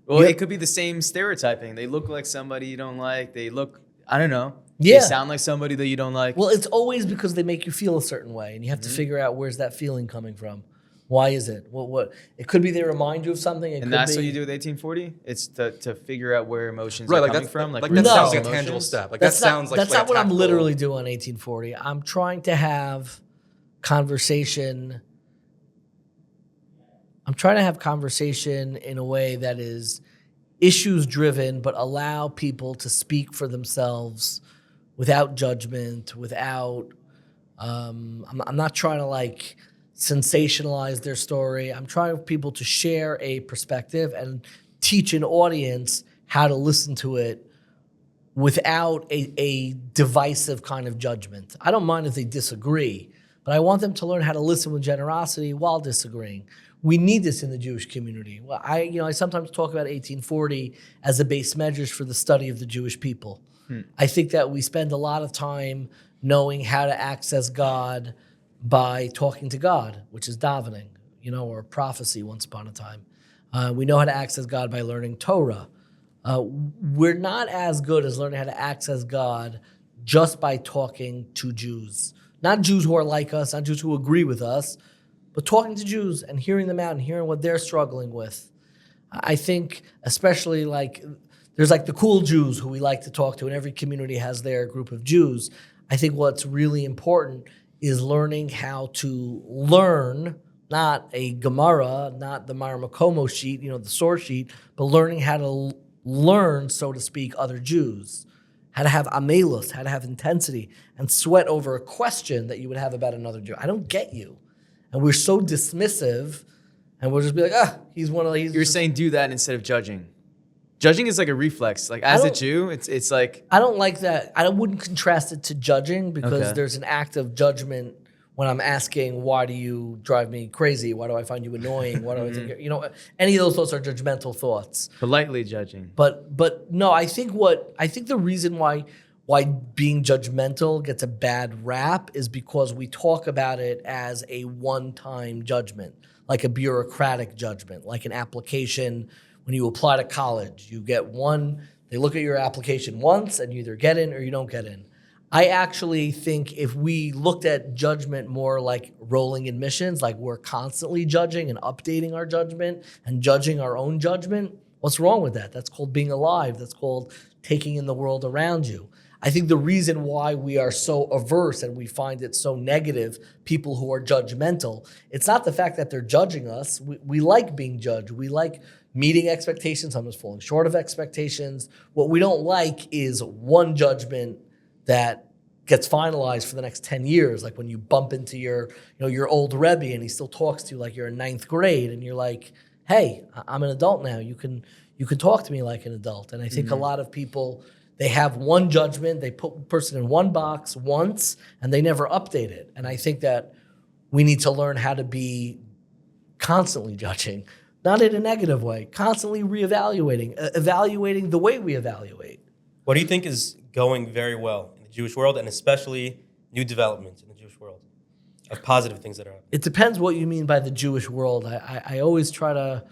Well, it could be the same stereotyping. They look like somebody you don't like. They look, I don't know. Yeah. They sound like somebody that you don't like. Well, it's always because they make you feel a certain way, and you have to figure out where's that feeling coming from. Why is it? What? It could be they remind you of something. And that's what you do with 1840? It's to figure out where emotions Right, are like coming that's from. like Like that No. sounds like a emotions. tangible step. Like that sounds like that's like not a what I'm tactical- literally doing on 1840. I'm trying to have conversation. I'm trying to have conversation in a way that is issues driven, but allow people to speak for themselves without judgment, without. I'm not trying to like sensationalize their story. I'm trying for people to share a perspective and teach an audience how to listen to it without a divisive kind of judgment. I don't mind if they disagree, but I want them to learn how to listen with generosity while disagreeing. We need this in the Jewish community. Well, I sometimes talk about 1840 as a base measures for the study of the Jewish people. I think that we spend a lot of time knowing how to access God by talking to God, which is davening, or prophecy once upon a time. We know how to access God by learning Torah. We're not as good as learning how to access God just by talking to Jews. Not Jews who are like us, not Jews who agree with us, but talking to Jews and hearing them out and hearing what they're struggling with. I think especially like there's like the cool Jews who we like to talk to, and every community has their group of Jews. I think what's really important is learning how to learn, not a Gemara, not the Maramakomo sheet, the source sheet, but learning how to learn, so to speak, other Jews. How to have amelus, how to have intensity, and sweat over a question that you would have about another Jew. I don't get you. And we're so dismissive, and we'll just be like, he's one of these. You're saying do that instead of judging. Judging is like a reflex. Like as a Jew, it's like I don't like that. I wouldn't contrast it to judging because Okay. there's an act of judgment when I'm asking, why do you drive me crazy? Why do I find you annoying? Why do I think any of those thoughts are judgmental thoughts. politely judging. But no, I think the reason why being judgmental gets a bad rap is because we talk about it as a one-time judgment, like a bureaucratic judgment, like an application. When you apply to college, you get one, they look at your application once and you either get in or you don't get in. I actually think if we looked at judgment more like rolling admissions, like we're constantly judging and updating our judgment and judging our own judgment, what's wrong with that? That's called being alive. That's called taking in the world around you. I think the reason why we are so averse and we find it so negative, people who are judgmental, it's not the fact that they're judging us. We like being judged. We like meeting expectations, sometimes falling short of expectations. What we don't like is one judgment that gets finalized for the next 10 years. Like when you bump into your old Rebbe and he still talks to you like you're in ninth grade and you're like, hey, I'm an adult now. You can talk to me like an adult. And I think a lot of people, They have one judgment. They put a person in one box once, and they never update it. And I think that we need to learn how to be constantly judging, not in a negative way, constantly reevaluating, evaluating the way we evaluate. What do you think is going very well in the Jewish world, and especially new developments in the Jewish world of positive things that are happening? It depends what you mean by the Jewish world. I always try to...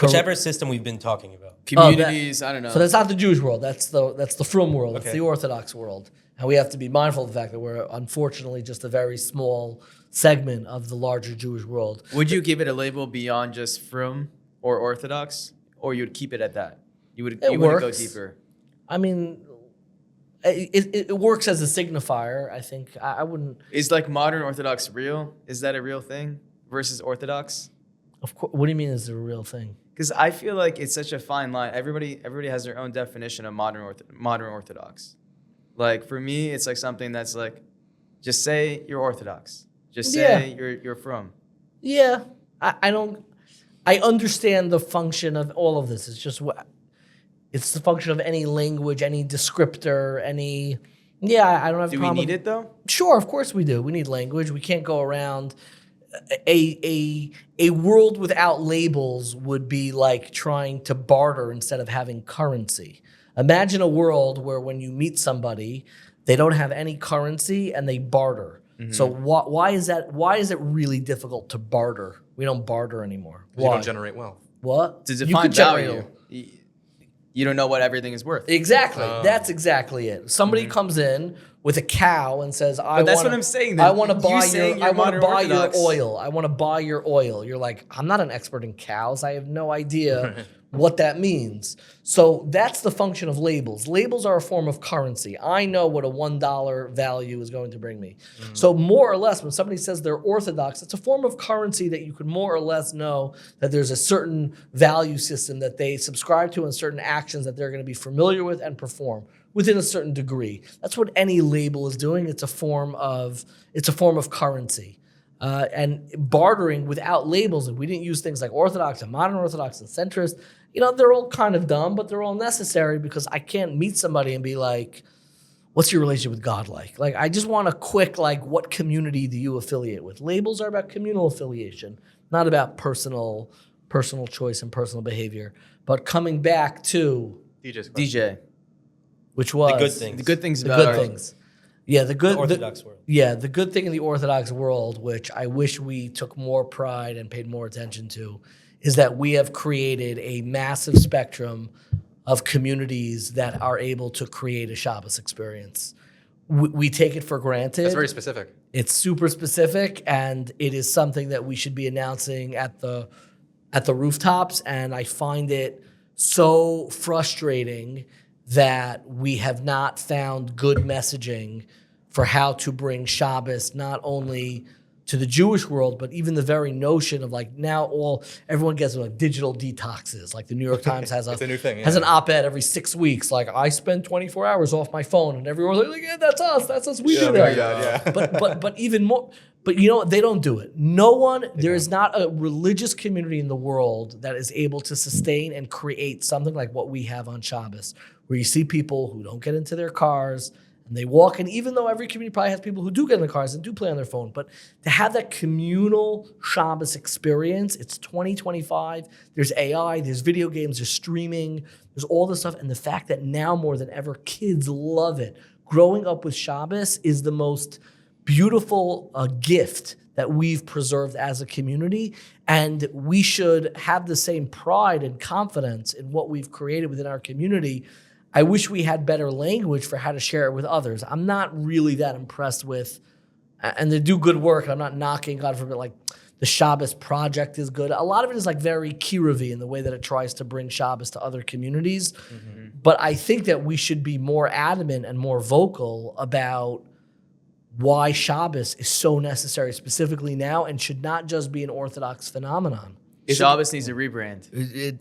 Whichever system we've been talking about. Communities, I don't know. So that's not the Jewish world. That's the frum world. That's Okay. the Orthodox world. And we have to be mindful of the fact that we're unfortunately just a very small segment of the larger Jewish world. Would you give it a label beyond just frum or Orthodox, or you would keep it at that? You wouldn't go works. deeper. I mean, it works as a signifier. I think I wouldn't. Is like modern Orthodox real? Is that a real thing versus Orthodox? Of course. What do you mean? Is it a real thing? Because I feel like it's such a fine line. Everybody has their own definition of modern Orthodox. Like for me, it's like something that's like, just say you're Orthodox. Just say you're frum. Yeah, I don't. I understand the function of all of this. It's just what. It's the function of any language, any descriptor, any. Yeah, I don't have. Do we need it though? Sure, of course we do. We need language. We can't go around. A world without labels would be like trying to barter instead of having currency. Imagine a world where when you meet somebody, they don't have any currency and they barter. Mm-hmm. So why is that? Why is it really difficult to barter? We don't barter anymore. You don't generate wealth. What? To You define could generate value, you don't know what everything is worth. Exactly. That's exactly it. Somebody comes in with a cow and says, But that's what I'm saying. I want to buy I want to buy your oil. I want to buy your oil. You're like, I'm not an expert in cows. I have no idea what that means. So that's the function of labels. Labels are a form of currency. I know what a $1 value is going to bring me. So more or less, when somebody says they're Orthodox, it's a form of currency that you can more or less know that there's a certain value system that they subscribe to and certain actions that they're going to be familiar with and perform within a certain degree. That's what any label is doing. It's a form of currency. And bartering without labels, if we didn't use things like Orthodox and modern Orthodox and centrist, they're all kind of dumb, but they're all necessary because I can't meet somebody and be like, what's your relationship with God like? Like, I just want a quick, like, what community do you affiliate with? Labels are about communal affiliation, not about personal choice and personal behavior. But coming back to DJ. Which was The good things. The good things the about good our- things. Yeah, the good The Orthodox world. Yeah, the good thing in the Orthodox world, which I wish we took more pride and paid more attention to, is that we have created a massive spectrum of communities that are able to create a Shabas experience. We take it for granted. That's very specific. It's super specific, and it is something that we should be announcing at the rooftops. And I find it so frustrating that we have not found good messaging for how to bring Shabbos not only to the Jewish world, but even the very notion of like now everyone gets like digital detoxes. Like the New York Times has It's a new thing, yeah. has an op-ed every 6 weeks. Like I spend 24 hours off my phone, and everyone's like, yeah, that's us. We do that. Yeah. But even more. But they don't do it. There is not a religious community in the world that is able to sustain and create something like what we have on Shabbos, where you see people who don't get into their cars and they walk. And even though every community probably has people who do get in their cars and do play on their phone, but to have that communal Shabbos experience, it's 2025. There's AI, there's video games, there's streaming, there's all this stuff. And the fact that now more than ever, kids love it. Growing up with Shabbos is the most beautiful gift that we've preserved as a community, and we should have the same pride and confidence in what we've created within our community. I wish we had better language for how to share it with others. I'm not really that impressed with, and they do good work. I'm not knocking, God forbid, like the Shabbos Project is good. A lot of it is like very Kiravi in the way that it tries to bring Shabbos to other communities. Mm-hmm. But I think that we should be more adamant and more vocal about why Shabbos is so necessary specifically now and should not just be an Orthodox phenomenon. Shabbos needs a rebrand.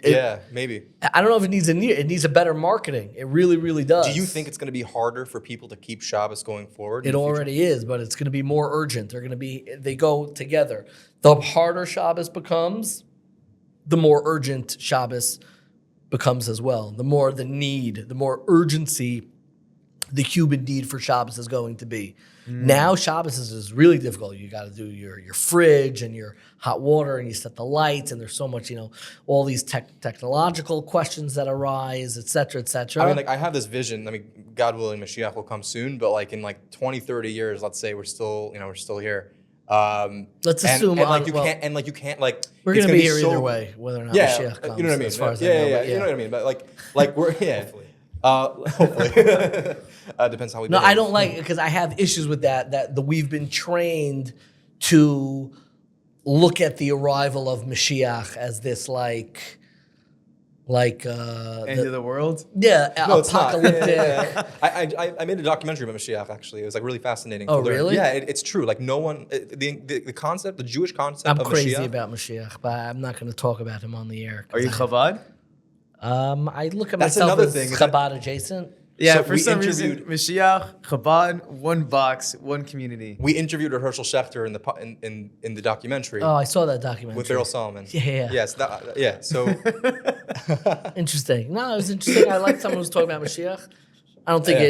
Yeah, maybe. I don't know if it needs a better marketing. It really, really does. Do you think it's going to be harder for people to keep Shabbos going forward? It already is, but it's going to be more urgent. They go together. The harder Shabbos becomes, the more urgent Shabbos becomes as well. The more the need, the more urgency the human need for Shabbos is going to be. Now Shabbos is really difficult. You got to do your fridge and your hot water, and you set the lights, and there's so much, all these technological questions that arise, et cetera, et cetera. I mean, like, I have this vision. I mean, God willing, Mashiach will come soon, but like in like 20, 30 years, let's say we're still here. Let's assume you can't like we're it's going to be here so, either way, whether or not yeah, Mashiach comes. you know what I mean? As far as I know, yeah, but you know what I mean. But like we're hopefully depends how we. No, behave. I don't like it because I have issues with that we've been trained to look at the arrival of Mashiach as this End of the world. no, It's not. apocalyptic. Yeah. I made a documentary about Mashiach, actually. It was like really fascinating. Oh, to learn. really? Yeah, it's true. Like no one, the concept, the Jewish concept I'm of crazy Mashiach. about Mashiach, but I'm not going to talk about him on the air. Are you Chabad? I look at That's myself another as thing. Chabad adjacent. Yeah, So for we some reason, interviewed- Mashiach, Chabad, one box, one community. We interviewed Herschel Schechter in the documentary Oh, I saw that documentary. with Errol Solomon. Yeah. Yes. Yeah. So Interesting. No, it was interesting. I like someone who's talking about Mashiach. I don't think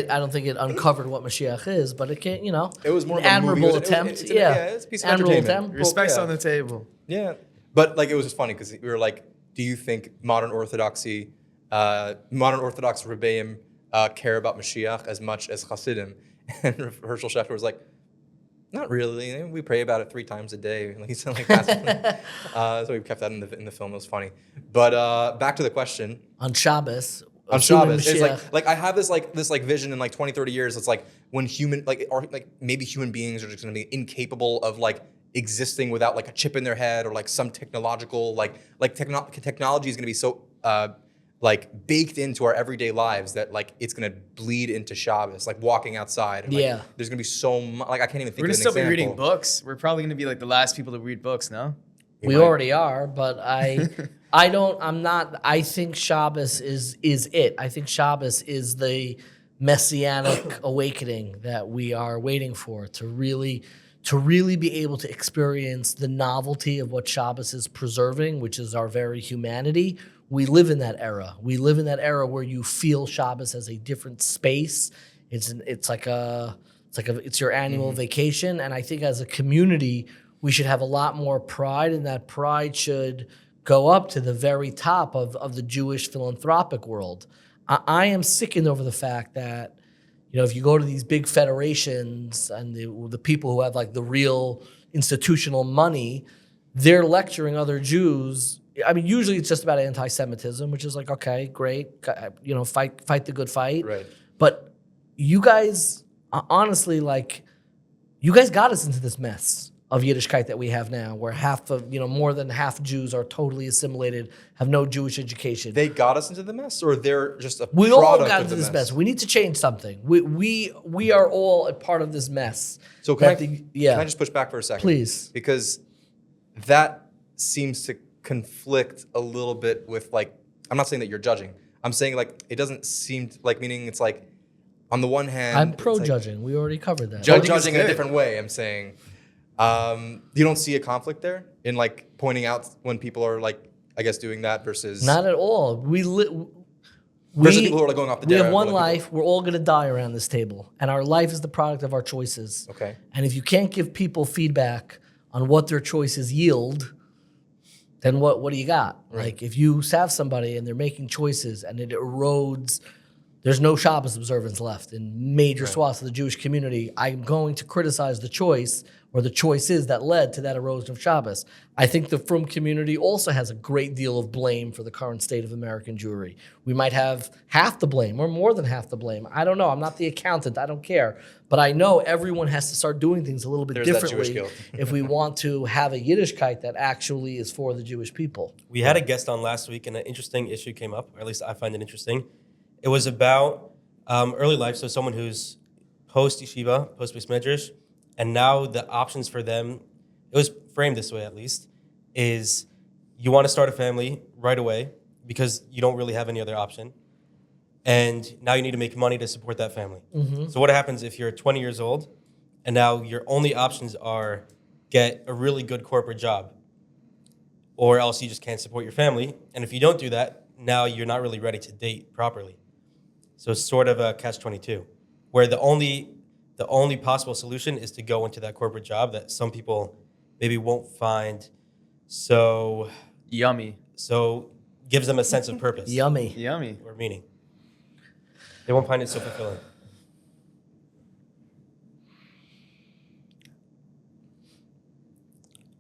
it uncovered what Mashiach is, but it can, it was more an of a admirable movie. attempt. It's a piece of admirable entertainment. attempt. Respects yeah. on the table. Yeah, but like it was just funny because we were like, "Do you think modern Orthodox Rebbeim care about Mashiach as much as Hasidim?" And Herschel Schechter was like, "Not really. We pray about it 3 times a day." Like he said, like that. So we kept that in the film. It was funny. But back to the question. On Shabbos. On assuming Shabbos, it's Mashiach- like I have this vision in like 20, 30 years. It's like when maybe human beings are just going to be incapable of like existing without like a chip in their head or like some technological technology is going to be so like baked into our everyday lives that like it's going to bleed into Shabbos, like walking outside. And, like, Yeah. there's going to be so much. Like I can't even think We're of gonna an still be reading example. books. We're probably gonna be like the last people to read books, no? We might. already are, but I think Shabbos is it. I think Shabbos is the messianic awakening that we are waiting for to really be able to experience the novelty of what Shabbos is preserving, which is our very humanity. We live in that era. We live in that era where you feel Shabbos as a different space. It's your annual vacation, and I think as a community we should have a lot more pride, and that pride should go up to the very top of the Jewish philanthropic world. I am sickened over the fact that, if you go to these big federations and the people who have like the real institutional money, they're lecturing other Jews. I mean, usually it's just about anti-Semitism, which is like, okay, great, fight the good fight. Right. But you guys, honestly, you guys got us into this mess of Yiddishkeit that we have now, where more than half Jews are totally assimilated, have no Jewish education. They got us into the mess, or they're just a We product all got of into the this mess. We need to change something. We are all a part of this mess. So can Yeah. I just push back for a second? Please. Because that seems to conflict a little bit with like, I'm not saying that you're judging. I'm saying like, it doesn't seem like, meaning it's like, on the one hand, I'm it's pro-judging. We already covered that. Like, Judging is judging in a good. different way, I'm saying. You don't see a conflict there in like pointing out when people are like, I guess, doing that versus Not at all. versus people who are like going off the We derech, have one or, like, life. We're all going to die around this table. And our life is the product of our choices. Okay. And if you can't give people feedback on what their choices yield, then what do you got? Right. Like if you have somebody and they're making choices and it erodes, there's no Shabbos observance left in major swaths of the Jewish community, I'm going to criticize the choice or the choices that led to that erosion of Shabbos. I think the Frum community also has a great deal of blame for the current state of American Jewry. We might have half the blame or more than half the blame. I don't know. I'm not the accountant. I don't care. But I know everyone has to start doing things a little bit There's that Jewish differently guilt. if we want to have a Yiddishkeit that actually is for the Jewish people. We had a guest on last week, and an interesting issue came up, or at least I find it interesting. It was about early life, so someone who's post-yeshiva, post-base medrash, and now the options for them, it was framed this way at least, is you want to start a family right away because you don't really have any other option. And now you need to make money to support that family. So what happens if you're 20 years old and now your only options are get a really good corporate job, or else you just can't support your family? And if you don't do that, now you're not really ready to date properly. So it's sort of a catch-22, where the only possible solution is to go into that corporate job that some people maybe won't find so Yummy. gives them a sense of purpose Yummy. Yummy. or meaning. They won't find it so fulfilling.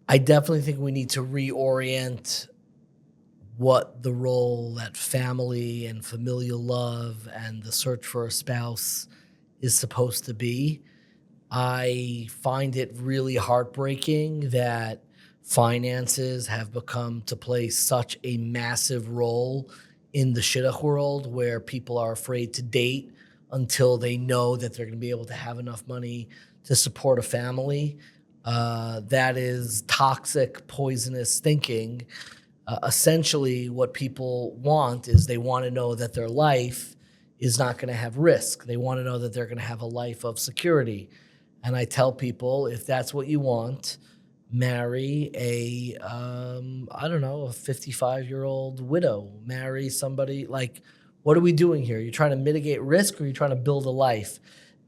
I definitely think we need to reorient what the role that family and familial love and the search for a spouse is supposed to be. I find it really heartbreaking that finances have become to play such a massive role in the shidduch world, where people are afraid to date until they know that they're going to be able to have enough money to support a family. That is toxic, poisonous thinking. Essentially, what people want is they want to know that their life is not going to have risk. They want to know that they're going to have a life of security. And I tell people, if that's what you want, marry a 55-year-old widow. Marry somebody, like, what are we doing here? You're trying to mitigate risk, or you're trying to build a life?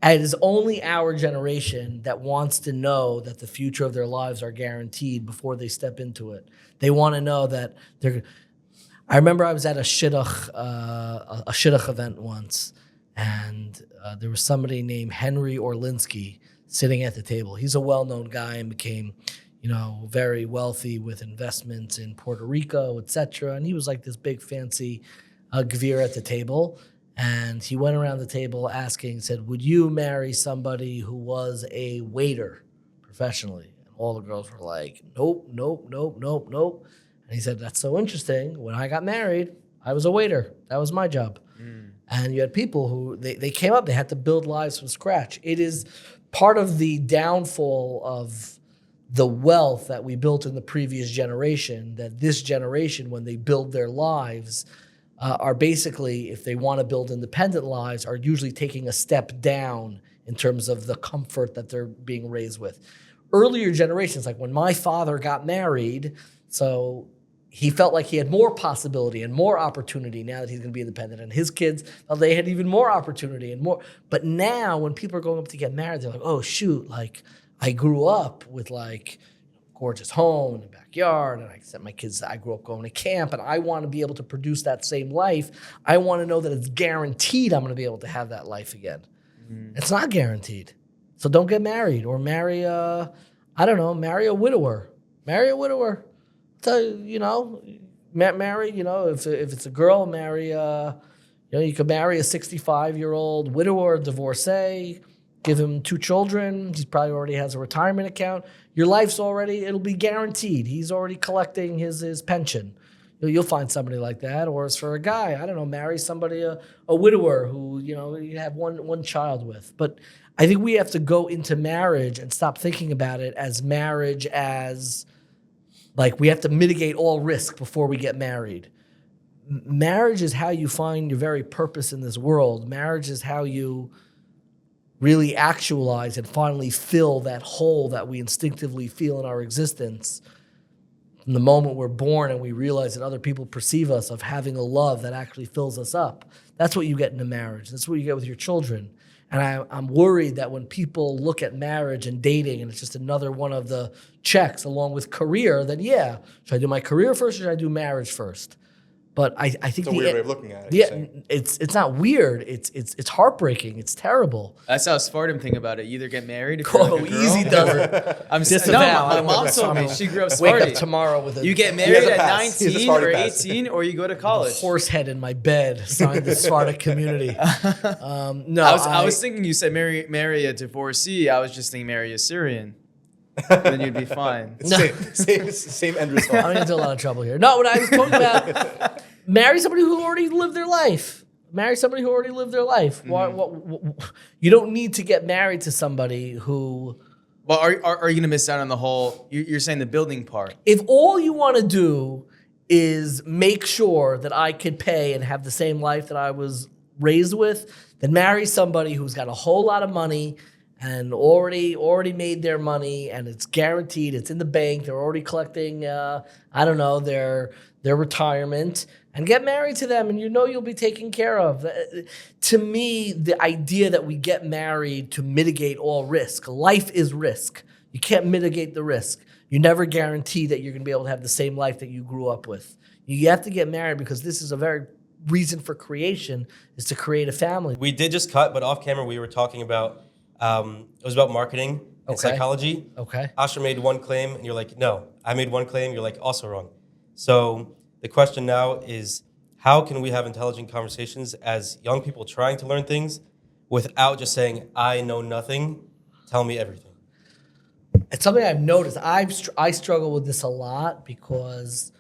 And it is only our generation that wants to know that the future of their lives are guaranteed before they step into it. They want to know that they're. I remember I was at a shidduch event once, and there was somebody named Henry Orlinsky sitting at the table. He's a well-known guy and became, very wealthy with investments in Puerto Rico, etc. And he was like this big fancy gvir at the table. And he went around the table asking, said, would you marry somebody who was a waiter professionally? And all the girls were like, nope, nope, nope, nope, nope. And he said, that's so interesting. When I got married, I was a waiter. That was my job. And you had people who, they came up, they had to build lives from scratch. It is part of the downfall of the wealth that we built in the previous generation, that this generation, when they build their lives, are basically, if they want to build independent lives, are usually taking a step down in terms of the comfort that they're being raised with. Earlier generations, like when my father got married, so he felt like he had more possibility and more opportunity now that he's going to be independent. And his kids, they had even more opportunity and more. But now when people are going up to get married, they're like, oh, shoot, like I grew up with like gorgeous home in the backyard, and I sent my kids, I grew up going to camp, and I want to be able to produce that same life. I want to know that it's guaranteed I'm going to be able to have that life again. It's not guaranteed. So don't get married, or marry marry a widower. Marry a widower. Marry, if it's a girl, marry, you could marry a 65-year-old widower, divorcee, give him 2 children. He probably already has a retirement account. Your life's it'll be guaranteed. He's already collecting his pension. You'll find somebody like that. Or as for a guy, I don't know, marry somebody, a widower who, you have one child with. But I think we have to go into marriage and stop thinking about it as marriage as, like, we have to mitigate all risk before we get married. Marriage is how you find your very purpose in this world. Marriage is how you really actualize and finally fill that hole that we instinctively feel in our existence. From the moment we're born and we realize that other people perceive us, of having a love that actually fills us up. That's what you get in a marriage. That's what you get with your children. And I'm worried that when people look at marriage and dating and it's just another one of the checks along with career, then yeah, should I do my career first or should I do marriage first? But I think It's a weird way of looking at it. Yeah, it's not weird. It's heartbreaking. It's terrible. That's how Spartan think about it. You either get married if you're like a girl, easy does it. I'm Disavow. my mom told me she grew up Wake Spartan. up tomorrow with You get He married has a at pass. He has a 19 Spartan or pass. 18, or you go to college. horse head in my bed, signed the Sparta community. No, I was thinking you said marry a divorcee. I was just thinking marry a Syrian. Then you'd be fine. Same end result. I'm into a lot of trouble here. No, what I was talking about, marry somebody who already lived their life. Marry somebody who already lived their life. You don't need to get married to somebody who... Well, are you going to miss out on the whole... You're saying the building part. If all you want to do is make sure that I could pay and have the same life that I was raised with, then marry somebody who's got a whole lot of money and already made their money, and it's guaranteed, it's in the bank, they're already collecting I don't know, their retirement, and get married to them, and you know you'll be taken care of. To me, the idea that we get married to mitigate all risk. Life is risk. You can't mitigate the risk. You never guarantee that you're going to be able to have the same life that you grew up with. You have to get married because this is a very reason for creation, is to create a family. We did just cut, but off camera we were talking about, it was about marketing and Okay. psychology. Okay. Asher made one claim and you're like, no. I made one claim, you're like, also wrong. So the question now is, how can we have intelligent conversations as young people trying to learn things without just saying, I know nothing, tell me everything? It's something I've noticed. I struggle with this a lot because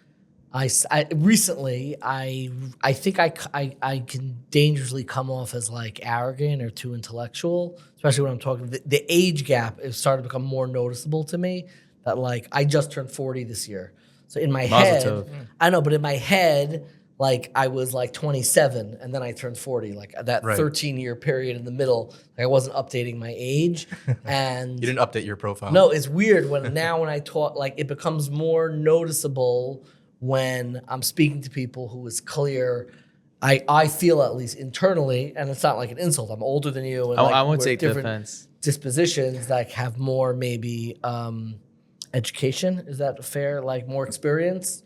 I recently think I can dangerously come off as like arrogant or too intellectual, especially when I'm talking. The age gap has started to become more noticeable to me. That like I just turned 40 this year, so in my Mazel head, tov. I know, but in my head, like I was like 27 and then I turned 40. Like that Right. 13-year period in the middle, like I wasn't updating my age, and You didn't update your profile. no, it's weird when I talk, like it becomes more noticeable when I'm speaking to people who is clear. I feel at least internally, and it's not like an insult. I'm older than you, and like, I won't we're take different offense. dispositions, like have more maybe education. Is that fair? Like more experience.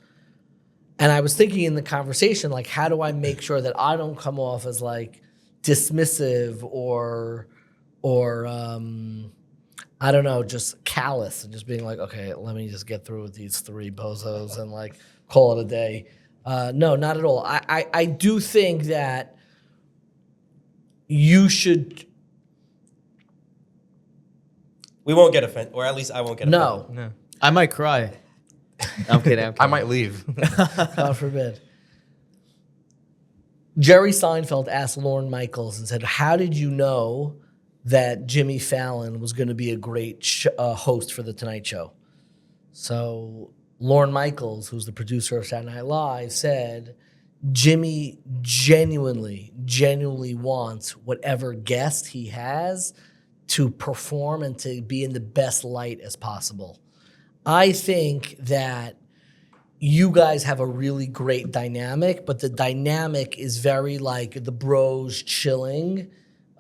And I was thinking in the conversation, like, how do I make sure that I don't come off as like dismissive or I don't know, just callous and just being like, okay, let me just get through with these three bozos and like call it a day. No, not at all. I do think that you should. We won't get offended, or at least I won't get offended. No, No. I might cry. I'm kidding. I might leave. God forbid. Jerry Seinfeld asked Lorne Michaels and said, how did you know that Jimmy Fallon was going to be a great host for The Tonight Show? So Lorne Michaels, who's the producer of Saturday Night Live, said, Jimmy genuinely wants whatever guest he has to perform and to be in the best light as possible. I think that you guys have a really great dynamic, but the dynamic is very like the bros chilling,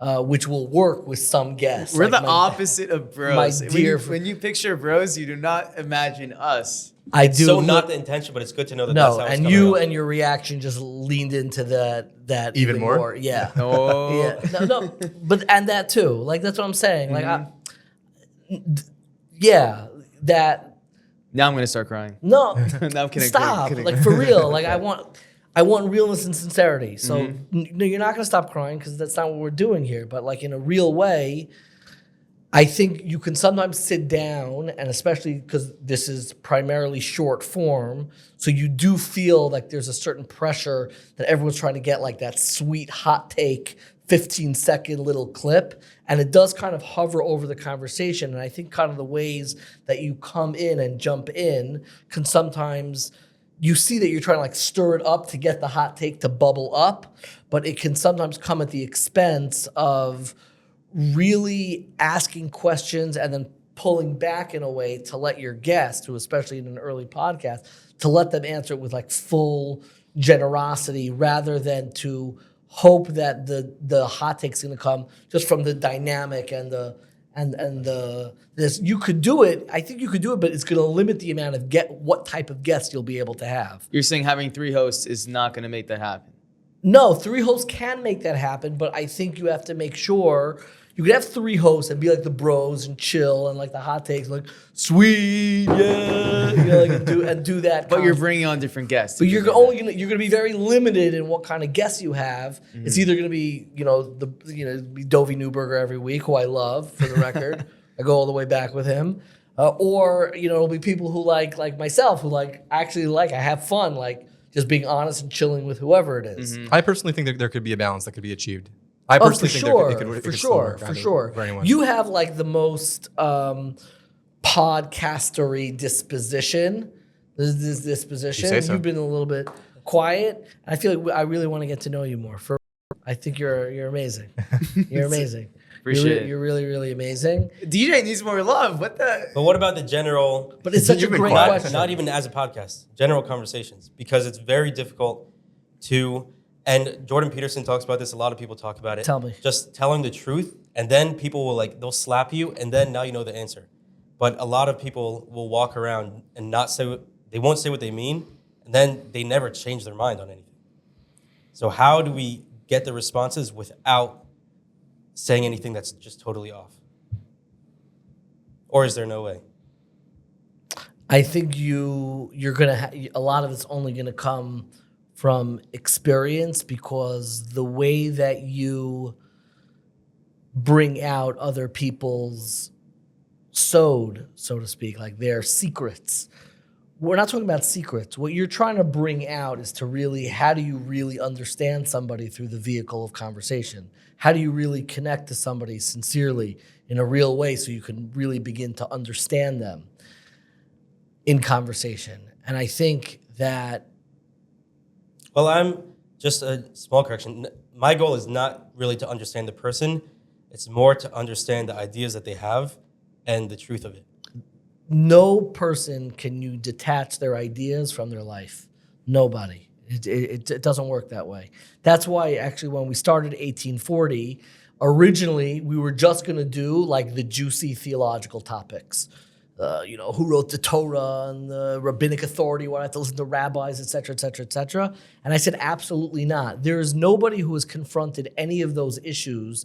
which will work with some guests. We're Like the opposite of bros. my dear when you picture bros, you do not imagine us. I do. So not the intention, but it's good to know that that's No, how it's and coming you out. and your reaction just leaned into that Even more? Yeah. Oh, Yeah. No, but and that too. Like that's what I'm saying. Like, now I'm gonna start crying. No, No, I'm kidding. stop. Kidding. Like for real. Like I want realness and sincerity. So no, you're not gonna stop crying because that's not what we're doing here. But like in a real way, I think you can sometimes sit down, and especially because this is primarily short form, so you do feel like there's a certain pressure that everyone's trying to get like that sweet hot take 15-second little clip, and it does kind of hover over the conversation. And I think kind of the ways that you come in and jump in can sometimes, you see that you're trying to like stir it up to get the hot take to bubble up, but it can sometimes come at the expense of really asking questions and then pulling back in a way to let your guest, who especially in an early podcast, to let them answer it with like full generosity rather than to hope that the hot take's going to come just from the dynamic and this. You could do it. I think you could do it, but it's going to limit the amount of what type of guests you'll be able to have. You're saying having 3 hosts is not gonna make that happen. No, 3 hosts can make that happen, but I think you have to make sure you could have 3 hosts and be like the bros and chill and like the hot takes, like sweet, yeah, you know, like and do that. But you're constantly. bringing on different guests. But if you you're do only that. you're gonna be very limited in what kind of guests you have. It's either gonna be be Dovi Newberger every week, who I love for the record. I go all the way back with him, or it'll be people who like myself, who I have fun, like just being honest and chilling with whoever it is. I personally think that there could be a balance that could be achieved. I Oh, personally for think sure, it could for still sure, work for out sure. for anyone. You have like the most podcastery disposition. This disposition. You say so. You've been a little bit quiet. I feel like I really want to get to know you more. I think you're amazing. You're amazing. Appreciate it. You're really, really amazing. DJ needs more love. What the? But what about the general, But it's such a You've been great quiet. question. not even as a podcast, general conversations, because it's very difficult to, and Jordan Peterson talks about this, a lot of people talk about it. Tell me. Just telling the truth, and then people will they'll slap you, and then now you know the answer. But a lot of people will walk around and not say, they won't say what they mean, and then they never change their mind on anything. So how do we get the responses without saying anything that's just totally off? Or is there no way? I think you're gonna a lot of it's only gonna come from experience, because the way that you bring out other people's sewed, so to speak, like their secrets. We're not talking about secrets. What you're trying to bring out is to really, how do you really understand somebody through the vehicle of conversation? How do you really connect to somebody sincerely in a real way so you can really begin to understand them in conversation? And I think that... Well, I'm just a small correction. My goal is not really to understand the person. It's more to understand the ideas that they have and the truth of it. No person can you detach their ideas from their life. Nobody. It doesn't work that way. That's why actually when we started 1840, originally we were just going to do like the juicy theological topics. Who wrote the Torah and the rabbinic authority, why I have to listen to rabbis, et cetera, et cetera, et cetera. And I said, absolutely not. There is nobody who has confronted any of those issues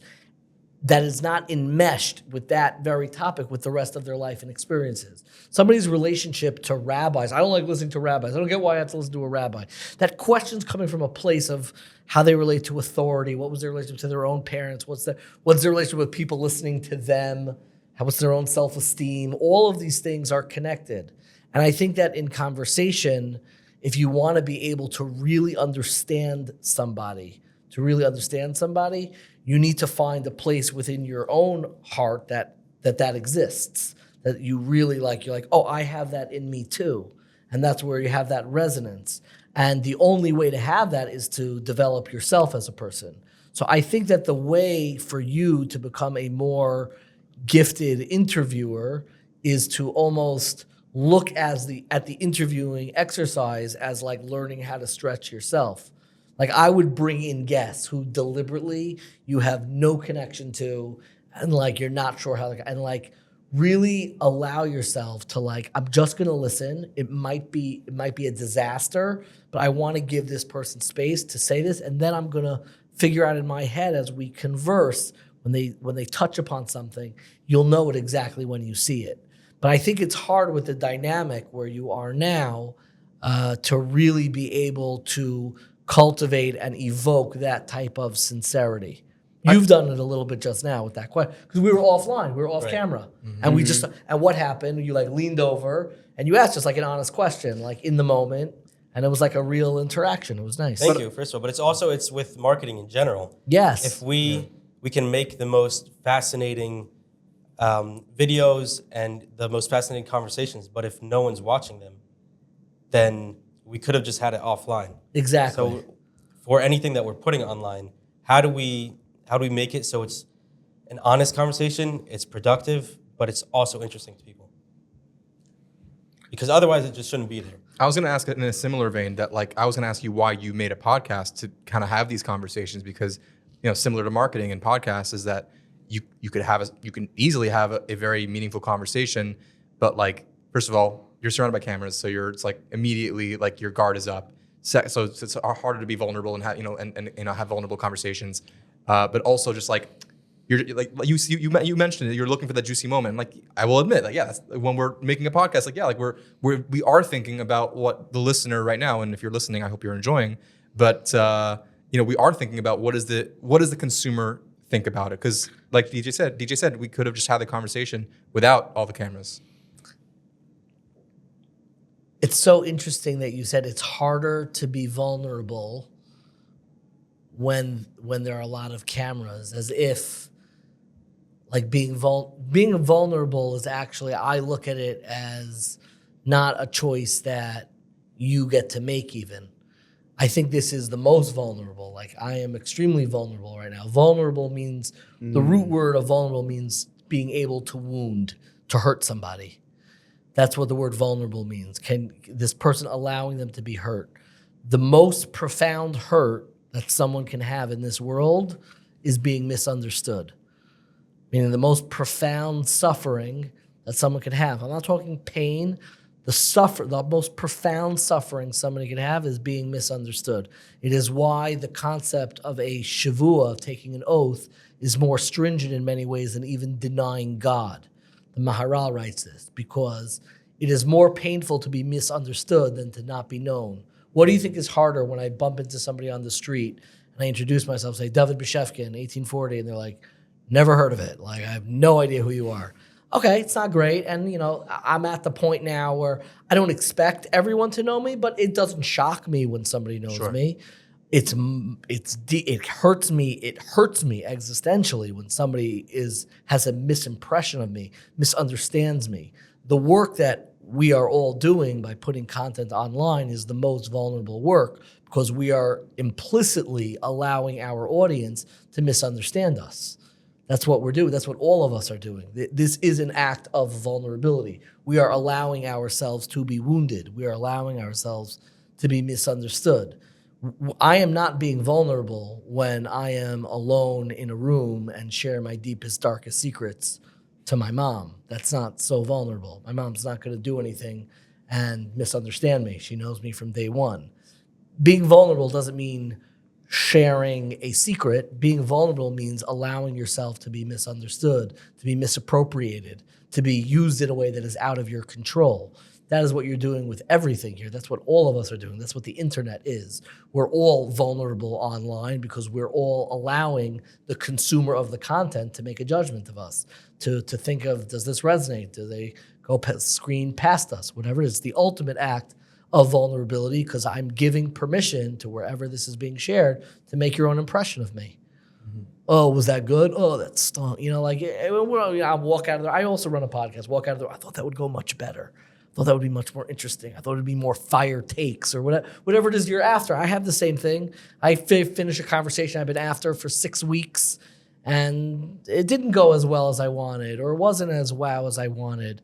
that is not enmeshed with that very topic with the rest of their life and experiences. Somebody's relationship to rabbis, I don't like listening to rabbis. I don't get why I have to listen to a rabbi. That question's coming from a place of how they relate to authority, what was their relationship to their own parents, what's their relationship with people listening to them, what's their own self-esteem. All of these things are connected. And I think that in conversation, if you want to be able to really understand somebody, you need to find a place within your own heart that exists, that you really like. You're like, oh, I have that in me too. And that's where you have that resonance. And the only way to have that is to develop yourself as a person. So I think that the way for you to become a more gifted interviewer is to almost look at the interviewing exercise as like learning how to stretch yourself. Like I would bring in guests who deliberately you have no connection to, and like you're not sure how, and like really allow yourself to like, I'm just gonna listen. It might be a disaster, but I want to give this person space to say this, and then I'm gonna figure out in my head as we converse, when they touch upon something, you'll know it exactly when you see it. But I think it's hard with the dynamic where you are now to really be able to cultivate and evoke that type of sincerity. You've done it a little bit just now with that question, because we were offline, we were off camera, and we just, and what happened? You like leaned over and you asked just like an honest question, like in the moment, and it was like a real interaction. It was nice. Thank you, first of all. But it's with marketing in general. Yes. If we can make the most fascinating videos and the most fascinating conversations, but if no one's watching them, then we could have just had it offline. Exactly. So for anything that we're putting online, how do we make it so it's an honest conversation, it's productive, but it's also interesting to people? Because otherwise it just shouldn't be there. I was going to ask it in a similar vein that like, I was going to ask you why you made a podcast to kind of have these conversations, because, similar to marketing and podcasts is that you can easily have a very meaningful conversation, but like, first of all, you're surrounded by cameras, so it's like immediately like your guard is up. So it's harder to be vulnerable and have have vulnerable conversations. But also just like you're like you mentioned it, you're looking for that juicy moment. Like I will admit, like that's, when we're making a podcast, like like we are thinking about what the listener right now, and if you're listening, I hope you're enjoying. But we are thinking about what does the consumer think about it? Because like DJ said, we could have just had the conversation without all the cameras. It's so interesting that you said it's harder to be vulnerable when there are a lot of cameras, as if like being vulnerable is actually, I look at it as not a choice that you get to make even. I think this is the most vulnerable. Like, I am extremely vulnerable right now. Vulnerable means, the root word of vulnerable means being able to wound, to hurt somebody. That's what the word vulnerable means. Can this person allowing them to be hurt? The most profound hurt that someone can have in this world is being misunderstood. Meaning the most profound suffering that someone can have. I'm not talking pain. The most profound suffering somebody can have is being misunderstood. It is why the concept of a shavua, taking an oath, is more stringent in many ways than even denying God. The Maharal writes this, because it is more painful to be misunderstood than to not be known. What do you think is harder when I bump into somebody on the street and I introduce myself, say, Dovid Bashevkin, 1840, and they're like, never heard of it. Like, I have no idea who you are. Okay, it's not great. And, I'm at the point now where I don't expect everyone to know me, but it doesn't shock me when somebody knows me. It hurts me. It hurts me existentially when somebody has a misimpression of me, misunderstands me. The work that we are all doing by putting content online is the most vulnerable work, because we are implicitly allowing our audience to misunderstand us. That's what we're doing. That's what all of us are doing. This is an act of vulnerability. We are allowing ourselves to be wounded. We are allowing ourselves to be misunderstood. I am not being vulnerable when I am alone in a room and share my deepest, darkest secrets to my mom. That's not so vulnerable. My mom's not going to do anything and misunderstand me. She knows me from day one. Being vulnerable doesn't mean sharing a secret. Being vulnerable means allowing yourself to be misunderstood, to be misappropriated, to be used in a way that is out of your control. That is what you're doing with everything here. That's what all of us are doing. That's what the internet is. We're all vulnerable online because we're all allowing the consumer of the content to make a judgment of us, to think of, does this resonate? Do they go screen past us? Whatever it is, the ultimate act of vulnerability, because I'm giving permission to wherever this is being shared to make your own impression of me. Oh, was that good? Oh, that stunk. I walk out of there. I also run a podcast. Walk out of there. I thought that would go much better. I thought that would be much more interesting. I thought it would be more fire takes or whatever it is you're after. I have the same thing. I finish a conversation I've been after for 6 weeks, and it didn't go as well as I wanted, or it wasn't as wow as I wanted.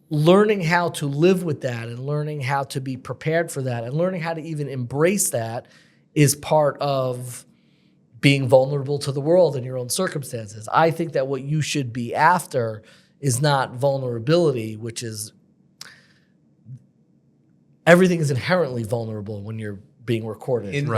Learning how to live with that and learning how to be prepared for that and learning how to even embrace that is part of being vulnerable to the world and your own circumstances. I think that what you should be after is not vulnerability, which is everything is inherently vulnerable when you're being recorded. And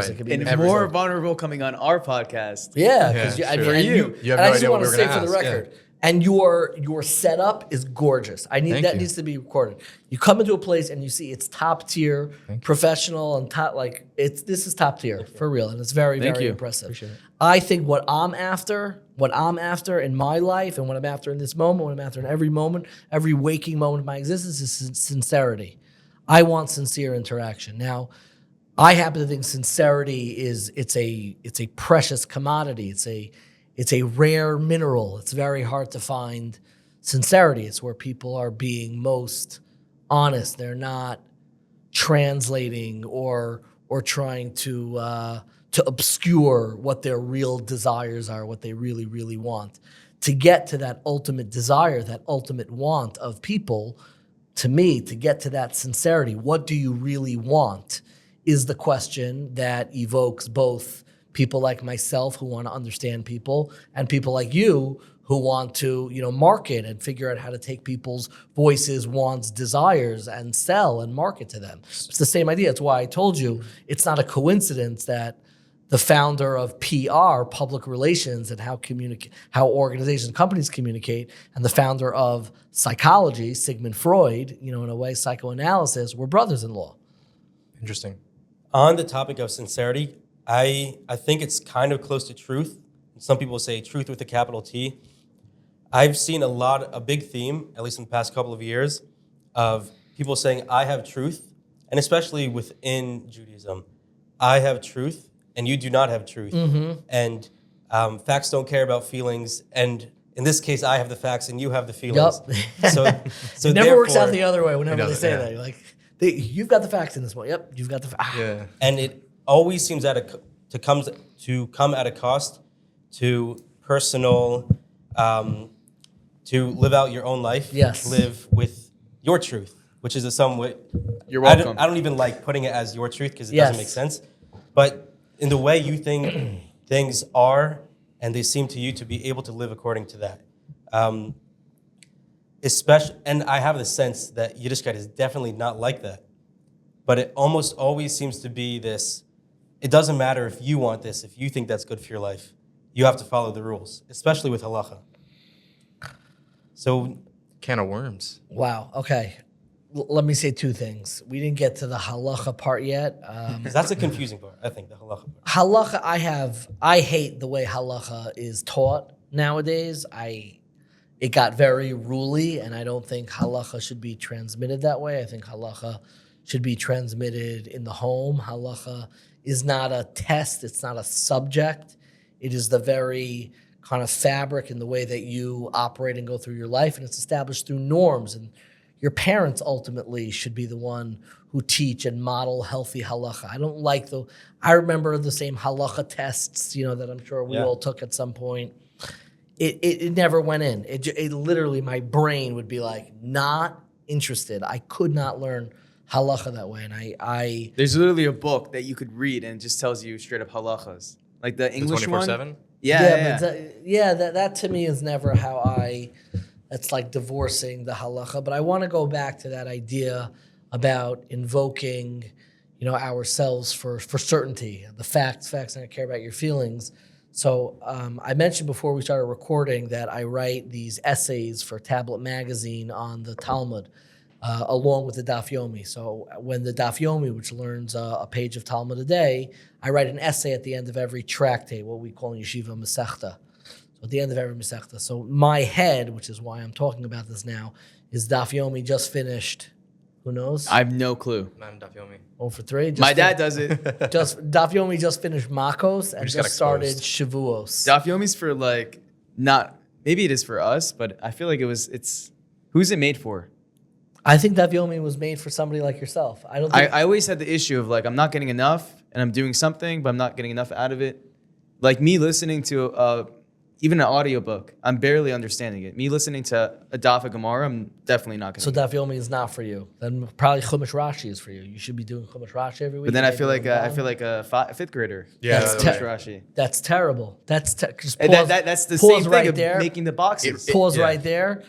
more vulnerable coming on our podcast. Yeah, because sure. you have no idea what we were going to ask. For the record, and your setup is gorgeous. That needs to be recorded. You come into a place and you see it's top tier, professional, and top this is top tier for real, and it's very very impressive. Appreciate it. I think what I'm after in my life, and what I'm after in this moment, what I'm after in every moment, every waking moment of my existence is sincerity. I want sincere interaction. Now, I happen to think sincerity it's a precious commodity. It's a rare mineral. It's very hard to find sincerity. It's where people are being most honest. They're not translating or trying to obscure what their real desires are, what they really, really want. To get to that ultimate desire, that ultimate want of people, to me, to get to that sincerity, what do you really want, is the question that evokes both people like myself who want to understand people and people like you who want to, market and figure out how to take people's voices, wants, desires and sell and market to them. It's the same idea. It's why I told you it's not a coincidence that the founder of PR, public relations, and how organizations and companies communicate, and the founder of psychology, Sigmund Freud, in a way, psychoanalysis, were brothers-in-law. Interesting. On the topic of sincerity, I think it's kind of close to truth. Some people say truth with a capital T. I've seen a big theme, at least in the past couple of years, of people saying, I have truth, and especially within Judaism, I have truth, and you do not have truth. Mm-hmm. And facts don't care about feelings, and in this case, I have the facts and you have the feelings. Yep. So it never works out the other way whenever they say that. You're like, You've got the facts in this one. Yep, you've got the facts. Yeah. And it always seems to come at a cost to personal, to live out your own life. Yes. Live with your truth, which is a somewhat. You're welcome. I don't even like putting it as your truth because it Yes. doesn't make sense. But in the way you think things are, and they seem to you to be able to live according to that. Especially, and I have the sense that Yiddishkeit is definitely not like that. But it almost always seems to be this, it doesn't matter if you want this, if you think that's good for your life. You have to follow the rules, especially with halacha. So, Can of worms. Wow. Okay. Let me say two things. We didn't get to the halacha part yet. 'cause that's a confusing part, I think, the halacha part. Halacha, I hate the way halacha is taught nowadays. It got very ruly, and I don't think halacha should be transmitted that way. I think halacha should be transmitted in the home. Halacha is not a test. It's not a subject. It is the very kind of fabric in the way that you operate and go through your life, and it's established through norms. And your parents ultimately should be the one who teach and model healthy halacha. I remember the same halacha tests, that I'm sure we all took at some point. It never went in. It literally, my brain would be like, not interested. I could not learn halacha that way. And I There's literally a book that you could read and it just tells you straight up halachas. Like the English one. 24/7? Yeah. but that to me is never how it's like divorcing the halacha. But I want to go back to that idea about invoking, ourselves for certainty, the facts, and I care about your feelings. So I mentioned before we started recording that I write these essays for Tablet Magazine on the Talmud, along with the Daf Yomi. So when the Daf Yomi, which learns a page of Talmud a day, I write an essay at the end of every tractate, what we call in Yeshiva Masechta. So at the end of every Masechta. So my head, which is why I'm talking about this now, is Daf Yomi just finished. Who knows? I have no clue. I'm Daf Yomi. 0 for 3. My dad does it. Daf Yomi just finished Makos and just got just started exposed. Shavuos. Daf Yomi's for maybe it is for us, but I feel like who's it made for? I think Daf Yomi was made for somebody like yourself. I don't think I always had the issue of I'm not getting enough and I'm doing something, but I'm not getting enough out of it. Like me listening to even an audiobook, I'm barely understanding it. Me listening to a Daf of Gemara, I'm definitely not going to. So Daf Yomi is not for you. Then probably Chumash Rashi is for you. You should be doing Chumash Rashi every week. But then I feel maybe like a fifth grader. Yeah, That's that's te- Rashi. That's terrible. Just And pause, that's the pause same thing right of there. making the boxes. Pause Yeah. right there.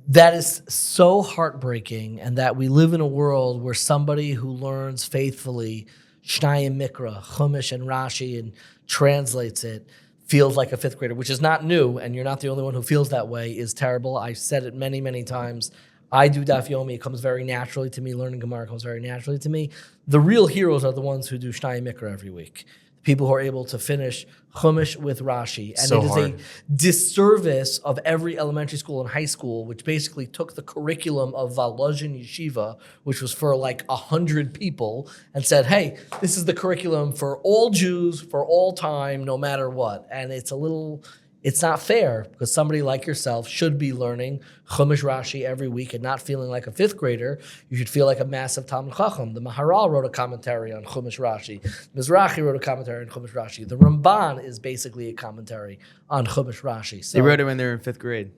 That is so heartbreaking, and that we live in a world where somebody who learns faithfully Shnayim Mikra, Chumash, and Rashi and translates it feels like a fifth grader, which is not new, and you're not the only one who feels that way, is terrible. I've said it many, many times. I do Daf Yomi. It comes very naturally to me. Learning Gemara comes very naturally to me. The real heroes are the ones who do Shnayim Mikra every week. People who are able to finish Chumash with Rashi. And So it is hard. a disservice of every elementary school and high school, which basically took the curriculum of Volozhin Yeshiva, which was for 100 people, and said, hey, this is the curriculum for all Jews for all time, no matter what. And it's not fair, because somebody like yourself should be learning Chumash Rashi every week and not feeling like a fifth grader. You should feel like a massive Talmud Chacham. The Maharal wrote a commentary on Chumash Rashi. Mizrahi wrote a commentary on Chumash Rashi. The Ramban is basically a commentary on Chumash Rashi. So They wrote it when they were in fifth grade.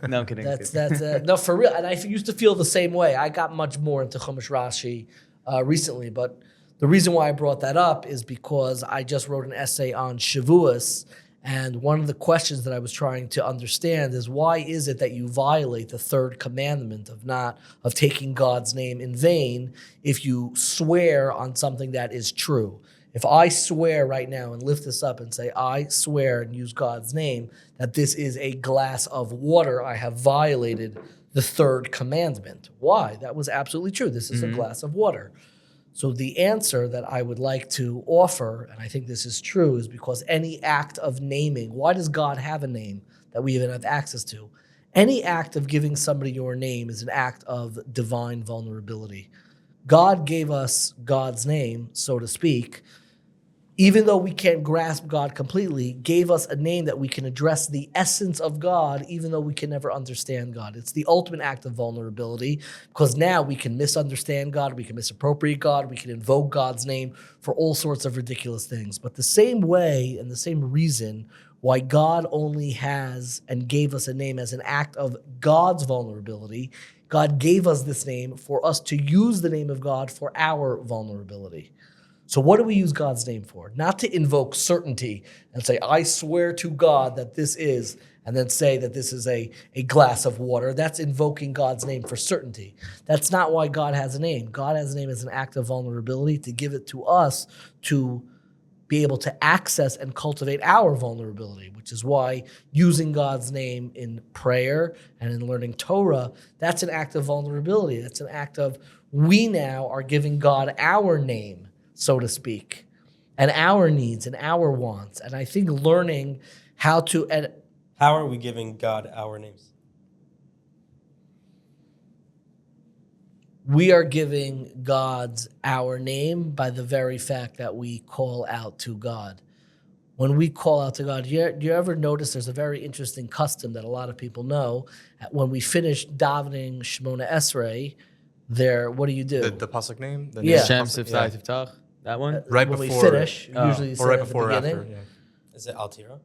No, I'm kidding. that's no, for real. And I used to feel the same way. I got much more into Chumash Rashi recently, but the reason why I brought that up is because I just wrote an essay on Shavuos. And one of the questions that I was trying to understand is, why is it that you violate the third commandment of taking God's name in vain if you swear on something that is true? If I swear right now and lift this up and say, I swear and use God's name that this is a glass of water, I have violated the third commandment. Why? That was absolutely true. This is a glass of water. So the answer that I would like to offer, and I think this is true, is because any act of naming, why does God have a name that we even have access to? Any act of giving somebody your name is an act of divine vulnerability. God gave us God's name, so to speak. even though we can't grasp God completely, gave us a name that we can address the essence of God, even though we can never understand God. It's the ultimate act of vulnerability, because now we can misunderstand God, we can misappropriate God, we can invoke God's name for all sorts of ridiculous things. But the same way and the same reason why God only has and gave us a name as an act of God's vulnerability, God gave us this name for us to use the name of God for our vulnerability. So what do we use God's name for? Not to invoke certainty and say, I swear to God that this is, and then say that this is a glass of water. That's invoking God's name for certainty. That's not why God has a name. God has a name as an act of vulnerability to give it to us to be able to access and cultivate our vulnerability, which is why using God's name in prayer and in learning Torah, that's an act of vulnerability. That's an act of we now are giving God our name, so to speak, and our needs and our wants. And I think learning how to... How are we giving God our names? We are giving God's our name by the very fact that we call out to God. When we call out to God, do you ever notice there's a very interesting custom that a lot of people know? When we finish davening Shemona Esrei, what do you do? The pasuk name? The Yeah. Shem pasuk? Siftah Tiftach, that one? Right when before. we finish, Oh. usually you say Or right it at the before or beginning. after. Yeah. Is it Altira?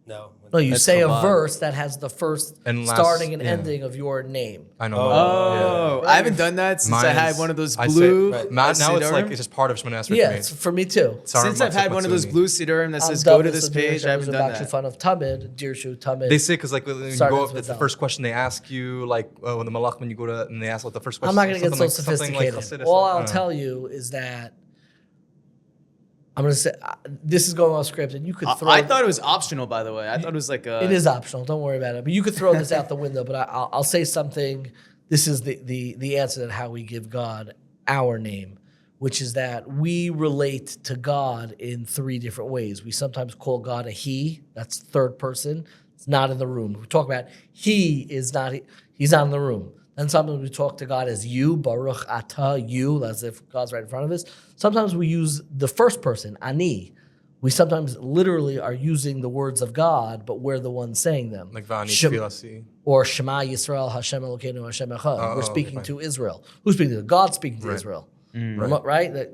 No. No, you That's say a Chabad. verse that has the first And last- starting and yeah. ending of your name. I know. Oh, Yeah. I haven't done that since I Mine had is- one of those I say- blue. Right. Now it's Sidurim. like it's just part of Shemona Esrei Yeah, for me. it's for me too. Since I've had one of those blue Sidurim that says go to this page, I haven't done that. Fun of Tamid, Dirshu Tamid. They say because like when you Starts go up, with it's the Dal. first question they ask you, like when the malach when you go to and they ask like the first question. I'm not going to get so something like sophisticated. Hasidus, All I I'll don't know. tell you is that I'm going to say this is going off script, and you could throw. I thought it was optional, by the way. I thought it was like a. it is optional. Don't worry about it. But you could throw this out the window. But I'll say something. This is the answer to how we give God our name, which is that we relate to God in three different ways. We sometimes call God a he. That's third person. It's not in the room. We talk about he is not. He's not in the room. Then sometimes we talk to God as you, Baruch Ata, you, as if God's right in front of us. Sometimes we use the first person, Ani. We sometimes literally are using the words of God, but we're the ones saying them. Like Vani Shem- Tfilasi. Or Shema Yisrael, Hashem Elokeinu, Hashem Echad. We're speaking fine. to Israel. Who's speaking to? God speaking to Right. Israel. Right. Right?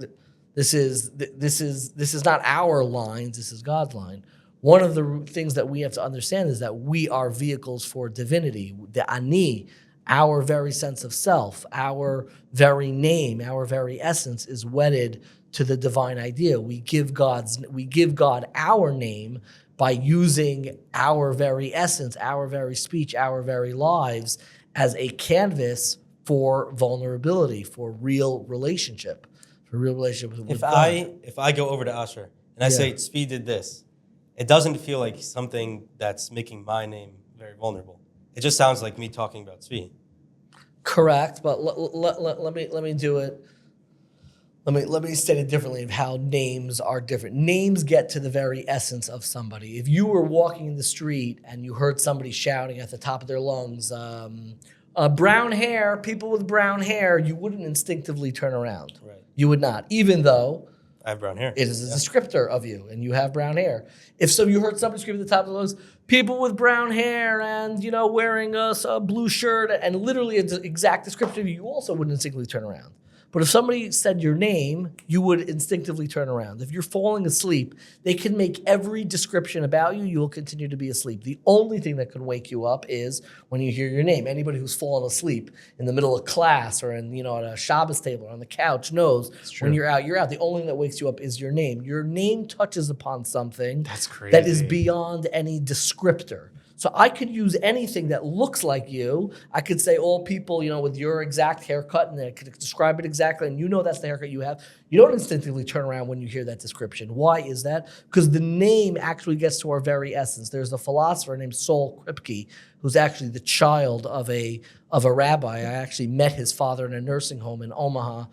This is not our lines. This is God's line. One of the things that we have to understand is that we are vehicles for divinity. The Ani, our very sense of self, our very name, our very essence is wedded to the divine idea. We give God our name by using our very essence, our very speech, our very lives as a canvas for vulnerability, for real relationship, with If God. I go over to Asher and I say Tzvi did this, it doesn't feel like something that's making my name very vulnerable. It just sounds like me talking about Tzvi. Correct, but let me do it. Let me state it differently of how names are different. Names get to the very essence of somebody. If you were walking in the street and you heard somebody shouting at the top of their lungs, brown hair, people with brown hair, you wouldn't instinctively turn around. Right. You would not, even though I have brown hair. it is a descriptor of you and you have brown hair. If so, you heard somebody scream at the top of the lungs, people with brown hair and, wearing a blue shirt and literally an exact description of you, you also wouldn't instinctively turn around. But if somebody said your name, you would instinctively turn around. If you're falling asleep, they can make every description about you. You will continue to be asleep. The only thing that could wake you up is when you hear your name. Anybody who's fallen asleep in the middle of class or in, at a Shabas table or on the couch knows when you're out, you're out. The only thing that wakes you up is your name. Your name touches upon something That's crazy. that is beyond any descriptor. So I could use anything that looks like you. I could say all people, with your exact haircut, and I could describe it exactly, and that's the haircut you have. You don't instinctively turn around when you hear that description. Why is that? Because the name actually gets to our very essence. There's a philosopher named Saul Kripke, who's actually the child of a rabbi. I actually met his father in a nursing home in Omaha,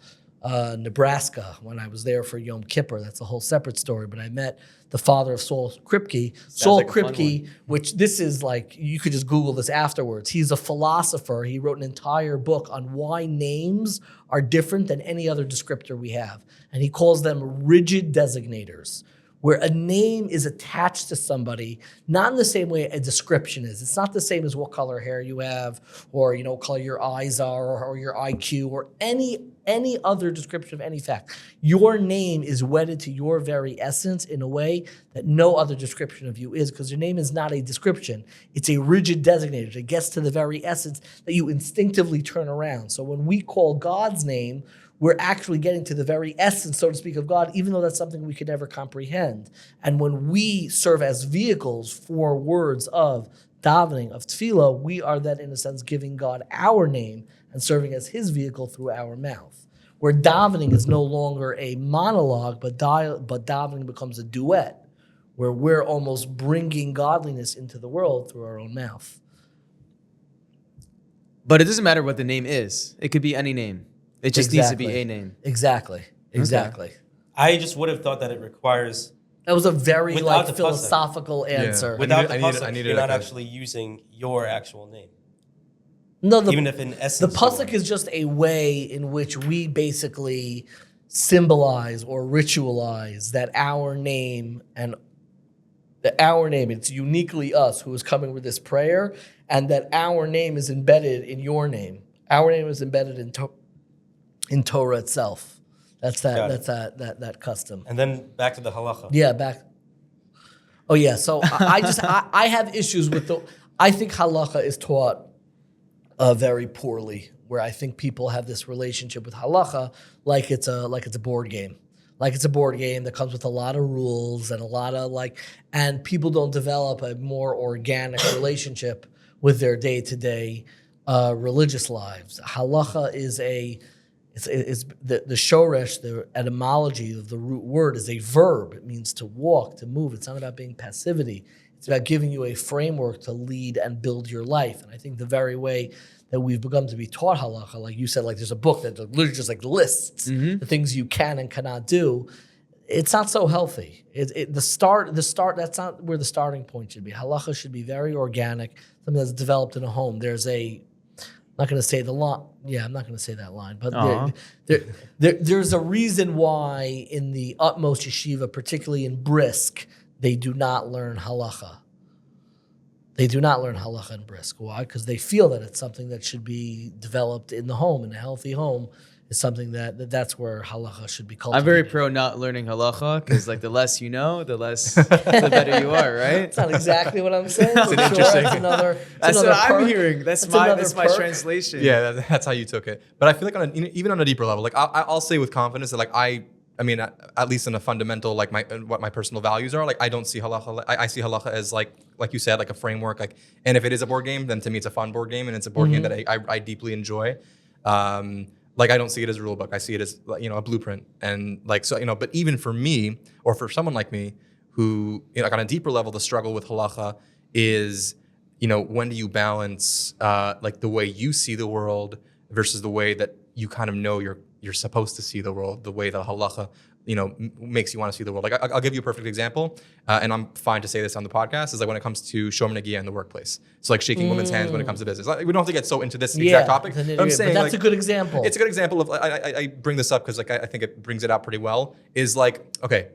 Nebraska, when I was there for Yom Kippur. That's a whole separate story. But I met the father of Saul Kripke. Saul like a fun Kripke, which this is like, you could just Google this afterwards. He's a philosopher. He wrote an entire book on why names are different than any other descriptor we have. And he calls them rigid designators. where a name is attached to somebody, not in the same way a description is. It's not the same as what color hair you have, or what color your eyes are, or your IQ, or any other description of any fact. Your name is wedded to your very essence in a way that no other description of you is, because your name is not a description. It's a rigid designator that gets to the very essence that you instinctively turn around. So when we call God's name, we're actually getting to the very essence, so to speak, of God, even though that's something we could never comprehend. And when we serve as vehicles for words of davening, of tefillah, we are then, in a sense, giving God our name and serving as his vehicle through our mouth. Where davening is no longer a monologue, but davening becomes a duet, where we're almost bringing godliness into the world through our own mouth. But it doesn't matter what the name is. It could be any name. It just needs to be a name. Exactly. I just would have thought that it requires. That was a very Without the philosophical answer. Without the I pasuk, needed you're not a- actually using your actual name. No, Even if in essence. the you pasuk are. is just a way in which we basically symbolize or ritualize that our name, it's uniquely us who is coming with this prayer, and that our name is embedded in your name. Our name is embedded in Torah itself. That's that custom. And then back to the halacha. Yeah, back. Oh yeah. So I have issues with I think halakha is taught very poorly. Where I think people have this relationship with halakha like it's a board game. Like it's a board game that comes with a lot of rules and a lot of and people don't develop a more organic relationship with their day-to-day religious lives. Halacha is the shoresh, the etymology of the root word is a verb. It means to walk, to move. It's not about being passivity. It's about giving you a framework to lead and build your life. And I think the very way that we've begun to be taught halacha, like you said, there's a book that literally just lists the things you can and cannot do. It's not so healthy. The start. That's not where the starting point should be. Halacha should be very organic, something that's developed in a home. There's I'm not going to say the line. Yeah, I'm not going to say that line. But there's a reason why in the utmost yeshiva, particularly in Brisk, they do not learn halacha. They do not learn halacha in Brisk. Why? Because they feel that it's something that should be developed in the home, in a healthy home. Is something that's where halacha should be cultivated. I'm very pro not learning halacha because the less you know, the better you are, right? That's not exactly what I'm saying. It's interesting. That's what I'm hearing. That's my translation. Yeah, that's how you took it. But I feel like even on a deeper level, I'll say with confidence that I mean, at least in a fundamental, what my personal values are, I don't see halacha. I see halacha as like you said, a framework. And if it is a board game, then to me it's a fun board game, and it's a board game that I deeply enjoy. I don't see it as a rule book. I see it as a blueprint, and But even for me, or for someone like me, who on a deeper level, the struggle with halacha is, when do you balance the way you see the world versus the way that you kind of know you're supposed to see the world, the way that halacha makes you want to see the world. I'll give you a perfect example, and I'm fine to say this on the podcast, is when it comes to shomer negia in the workplace. So shaking women's hands when it comes to business. We don't have to get so into this exact topic. But I'm saying that's a good example. It's a good example of, I bring this up because I think it brings it out pretty well, is okay,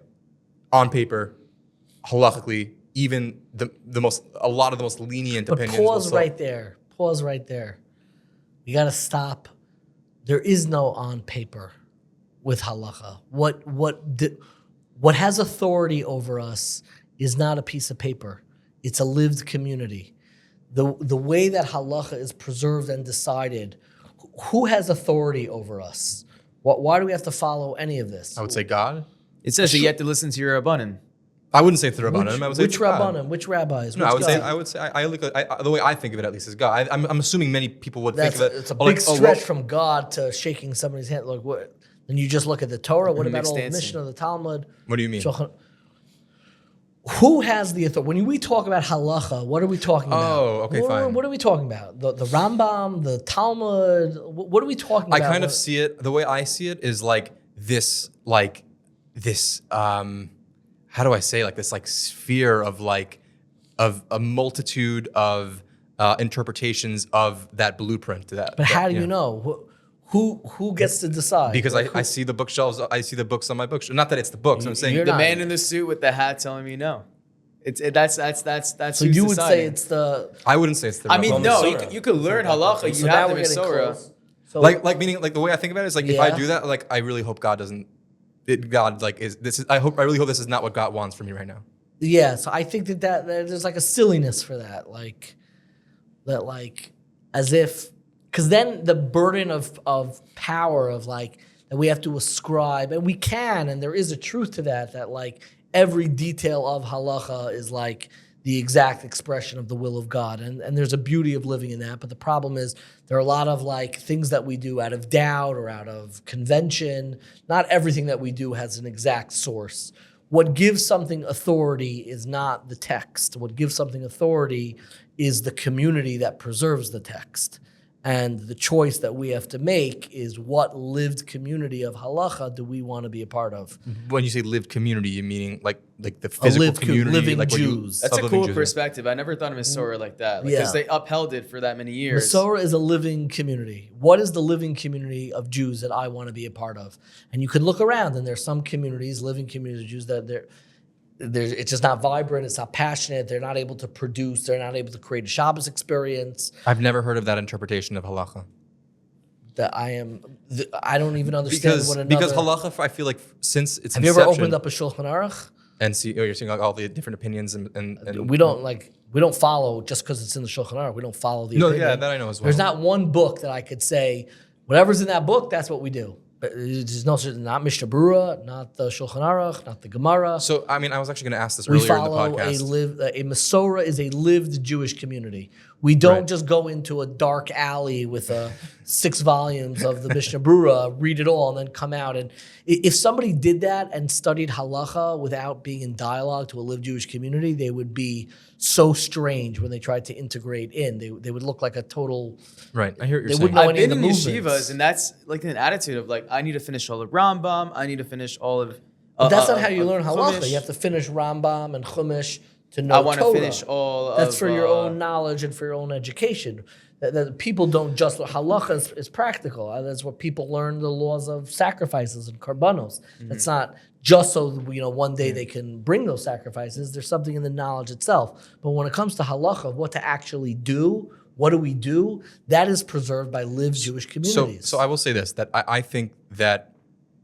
on paper, halachically, even a lot of the most lenient but opinions. Pause right there. You got to stop. There is no on paper with halacha. What has authority over us is not a piece of paper. It's a lived community. The way that halacha is preserved and decided, who has authority over us? Why do we have to follow any of this? I would say God. It says that you have to listen to your rabbanim. I wouldn't say it's the rabbanim. I would say Which it's God. rabbanim? Which rabbis? No, Which I would say the way I think of it at least is God. I'm assuming many people would think of it. It's a big stretch from God to shaking somebody's hand. What? Then you just look at the Torah. What about all the Mishnah of the Talmud? What do you mean? Who has the authority? When we talk about halacha, what are we talking about? Oh, okay, fine. What are we talking about? The Rambam, the Talmud. What are we talking about? I kind of see it. The way I see it is this. How do I say this sphere of a multitude of interpretations of that blueprint. But how do you know? Who gets to decide? Because Like, I see the bookshelves, I see the books on my bookshelf. Not that it's the books, I'm saying You're The not- man in the suit with the hat telling me no. That's so who's you would say deciding. it's the. I wouldn't say it's the I mean, Rabbi. no, Masorah. you could learn halacha. You So now have the we're getting Masorah. close. So Like meaning like the way I think about it is like if I Yeah. do that, like I really hope God doesn't. God like is this is I really hope this is not what God wants for me right now. yeah, so I think that there's like a silliness for that, like as if, because then the burden of power of like that we have to ascribe, and we can, and there is a truth to that like every detail of halacha is like the exact expression of the will of God, and there's a beauty of living in that. But the problem is there are a lot of like things that we do out of doubt or out of convention. Not everything that we do has an exact source. What gives something authority is not the text. What gives something authority is the community that preserves the text. And the choice that we have to make is what lived community of halacha do we want to be a part of? When you say lived community, you meaning like the A physical lived community, living like what you- Jews. That's a of living cool Jews. perspective. I never thought of Masorah like that. Yeah. Because they upheld it for that many years. Masorah is a living community. What is the living community of Jews that I want to be a part of? And you can look around, and there's some communities, living communities of Jews, that it's just not vibrant, it's not passionate, they're not able to produce, they're not able to create a Shabas experience. I've never heard of that interpretation of halacha. That I don't even understand what another. Because halacha, I feel like since its Have you ever inception, opened up a Shulchan Aruch? and see, you're seeing like all the different opinions and We don't follow just because it's in the Shulchan Aruch. We don't follow the No, opinion. yeah, that I know as well. There's not one book that I could say whatever's in that book. That's what we do. But there's not Mishnah Berurah, not the Shulchan Aruch, not the Gemara. So I mean, I was actually going to ask this We earlier in the follow podcast. a Masorah is a lived Jewish community. We don't just go into a dark alley with 6 volumes of the Mishnah Berurah, read it all, and then come out. And if somebody did that and studied halacha without being in dialogue to a lived Jewish community, they would be so strange when they tried to integrate in. They would look like a total. Right, I hear what you're They saying. wouldn't know I've any of been the in movements. yeshivas, and that's like an attitude of like, I need to finish all of Rambam. I need to finish all of. But that's not how you of learn halacha. Chumash. You have to finish Rambam and Chumash to know I want to Torah. finish all. That's of, for your own knowledge and for your own education. That people don't just halacha is practical. That's what people learn the laws of sacrifices and karbanos. That's not just so one day they can bring those sacrifices. There's something in the knowledge itself. But when it comes to halacha, of what to actually do, what do we do? That is preserved by lived Jewish communities. So I will say this, that I think that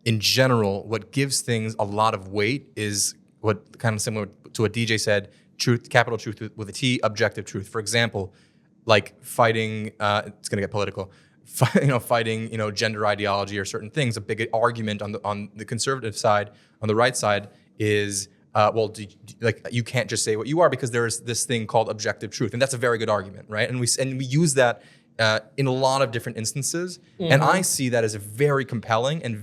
in general, what gives things a lot of weight is what kind of similar to what DJ said, truth, capital truth with a T, objective truth. For example, like fighting, it's gonna get political, fighting, gender ideology or certain things. A big argument on the conservative side, on the right side, is you can't just say what you are because there is this thing called objective truth, and that's a very good argument, right? And we use that in a lot of different instances, and I see that as a very compelling and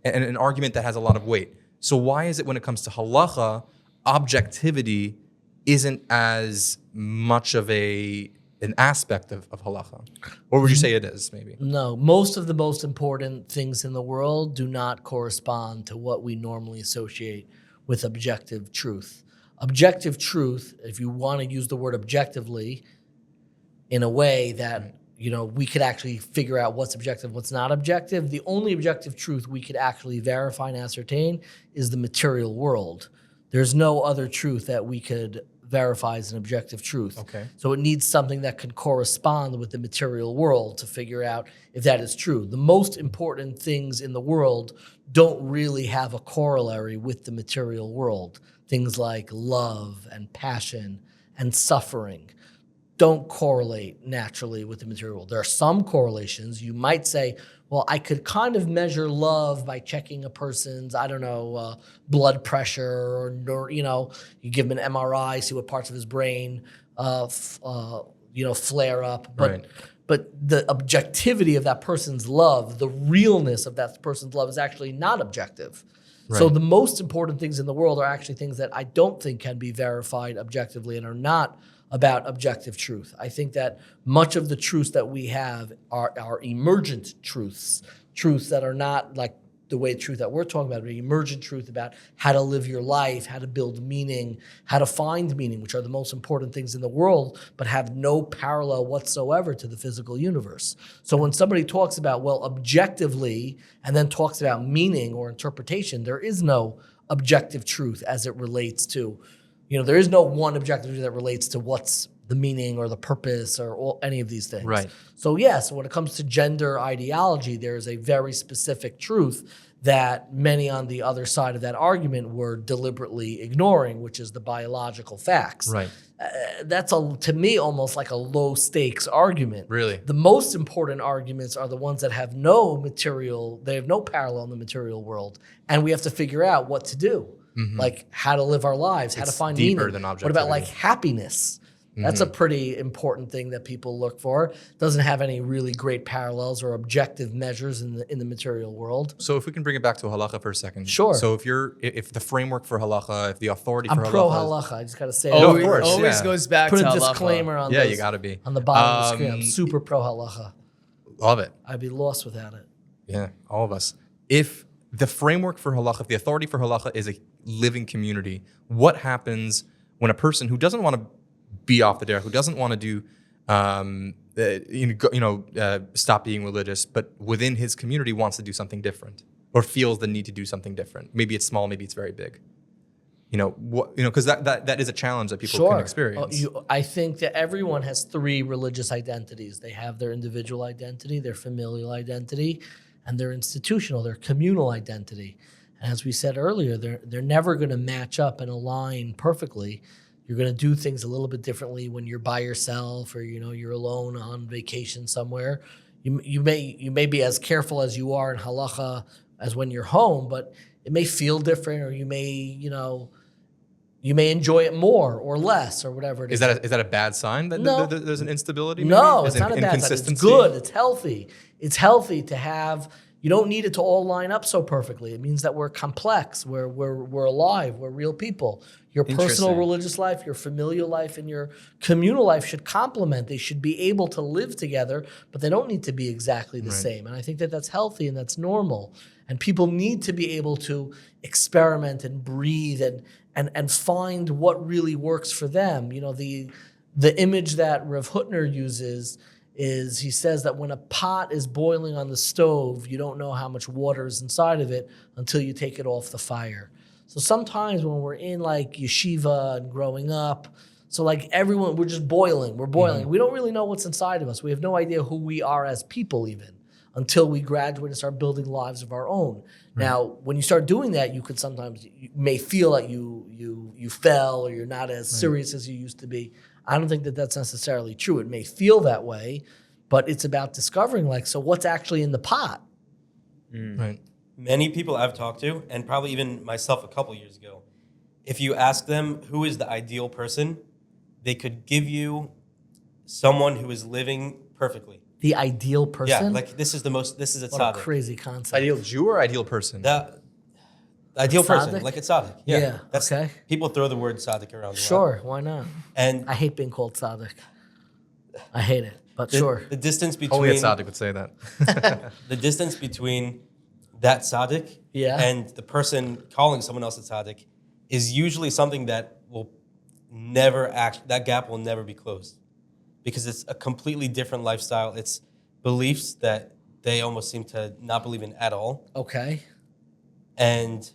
an argument that has a lot of weight. So why is it when it comes to halacha, objectivity isn't as much of an aspect of halacha? Or would you say it is, maybe? No, most of the most important things in the world do not correspond to what we normally associate with objective truth. Objective truth, if you want to use the word objectively in a way that we could actually figure out what's objective, what's not objective, the only objective truth we could actually verify and ascertain is the material world. There's no other truth that we could verify as an objective truth. Okay. So it needs something that can correspond with the material world to figure out if that is true. The most important things in the world don't really have a corollary with the material world. Things like love and passion and suffering don't correlate naturally with the material world. There are some correlations. You might say, well, I could kind of measure love by checking a person's, blood pressure, or you give him an MRI, see what parts of his brain, flare up. But Right. but the objectivity of that person's love, the realness of that person's love, is actually not objective. So Right. the most important things in the world are actually things that I don't think can be verified objectively and are not about objective truth. I think that much of the truths that we have are emergent truths that are not like the way truth that we're talking about, the emergent truth about how to live your life, how to build meaning, how to find meaning, which are the most important things in the world, but have no parallel whatsoever to the physical universe. So when somebody talks about, well, objectively, and then talks about meaning or interpretation, there is no objective truth as it relates to, there is no one objective truth that relates to what's the meaning or the purpose or any of these things. Right. So yes, when it comes to gender ideology, there is a very specific truth that many on the other side of that argument were deliberately ignoring, which is the biological facts. Right. That's to me almost like a low stakes argument. Really? The most important arguments are the ones that have no parallel in the material world, and we have to figure out what to do, like how to live our lives, how to find deeper meaning. than What about like objectivity. happiness? That's a pretty important thing that people look for. Doesn't have any really great parallels or objective measures in the material world. So if we can bring it back to halakha for a second. Sure. So if the framework for halakha, if the authority I'm for pro halakha, halakha. I just got to say, Oh, it. of course, always yeah. goes back Put to a halacha. disclaimer on yeah, those, you got to be. on the bottom of the screen. I'm super pro halakha. Love it. I'd be lost without it. Yeah, all of us. If the framework for halakha, if the authority for halakha is a living community, what happens when a person who doesn't want to be off the derech, who doesn't want to do, stop being religious, but within his community wants to do something different, or feels the need to do something different? Maybe it's small, maybe it's very big. Because that is a challenge that people can experience. I think that everyone has three religious identities. They have their individual identity, their familial identity, and their institutional, their communal identity. And as we said earlier, they're never going to match up and align perfectly. You're going to do things a little bit differently when you're by yourself, or you're alone on vacation somewhere. You may be as careful as you are in halacha as when you're home, but it may feel different, or you may enjoy it more or less, or whatever it is. Is that a bad sign that No. there's an instability? Maybe? No, There's it's not a bad sign. It's inconsistency? good. It's healthy. It's healthy to have. You don't need it to all line up so perfectly. It means that we're complex. We're alive. We're real people. Your personal Interesting. religious life, your familial life, and your communal life should complement. They should be able to live together, but they don't need to be exactly the same. And I think that that's healthy and that's normal. And people need to be able to experiment and breathe and find what really works for them. The image that Rav Hutner uses is, he says that when a pot is boiling on the stove, you don't know how much water is inside of it until you take it off the fire. So sometimes when we're in like yeshiva and growing up, so like everyone, we're just boiling. We're boiling. Mm-hmm. We don't really know what's inside of us. We have no idea who we are as people even until we graduate and start building lives of our own. Now, when you start doing that, you may feel like you fell, or you're not as serious as you used to be. I don't think that that's necessarily true. It may feel that way, but it's about discovering, so what's actually in the pot? Right. Many people I've talked to, and probably even myself a couple years ago, if you ask them who is the ideal person, they could give you someone who is living perfectly. The ideal person? Yeah, this is a What tzaddik. a crazy concept. Ideal Jew or ideal person? The ideal person, Tzaddik? like a tzaddik. Yeah, okay. People throw the word tzaddik around a lot. Sure, why not? And I hate being called tzaddik. I hate it, but sure. the distance between Only a tzaddik would say that. the distance between that tzaddik and the person calling someone else a tzaddik is usually something that will never that gap will never be closed, because it's a completely different lifestyle. It's beliefs that they almost seem to not believe in at all. Okay. And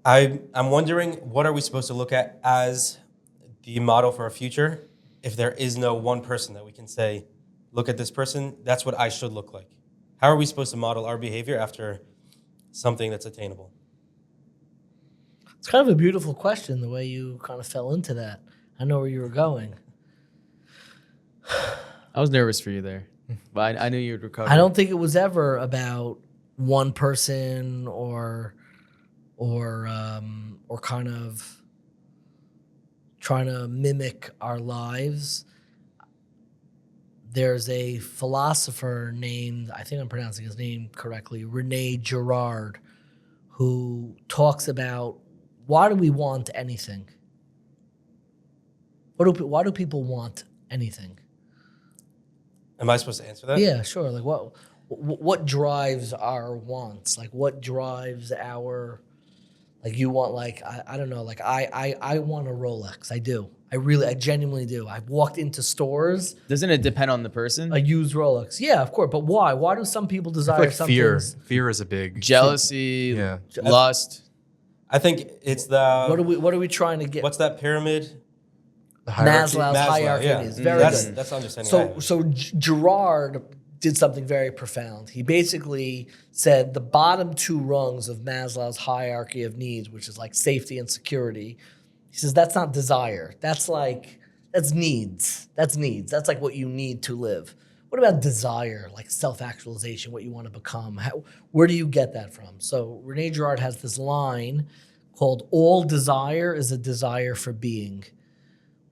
I'm wondering, what are we supposed to look at as the model for our future if there is no one person that we can say, look at this person, that's what I should look like? How are we supposed to model our behavior after something that's attainable? It's kind of a beautiful question, the way you kind of fell into that. I know where you were going. I was nervous for you there, but I knew you'd recover. I don't think it was ever about one person or kind of trying to mimic our lives. There's a philosopher named, I think I'm pronouncing his name correctly, Rene Girard, who talks about, why do we want anything? Why do people want anything? Am I supposed to answer that? Yeah, sure. Like what? what drives our wants? Like what drives our, like you want, like, I don't know, like I want a Rolex. I do. I genuinely do. I've walked into stores, Doesn't it depend on the person? a used Rolex. Yeah, of course. But why? Why do some people I feel desire like some fear. things? Fear is a big Jealousy, Yeah. lust. I think it's the What are we trying to get? what's that pyramid? The hierarchy. Maslow's Maslow, hierarchy yeah. is very that's good. that's the understanding. I have. So Gerard did something very profound. He basically said the bottom two rungs of Maslow's hierarchy of needs, which is like safety and security. He says that's not desire. That's needs. That's needs. That's like what you need to live. What about desire, like self-actualization, what you want to become? Where do you get that from? So Rene Girard has this line called "All desire is a desire for being."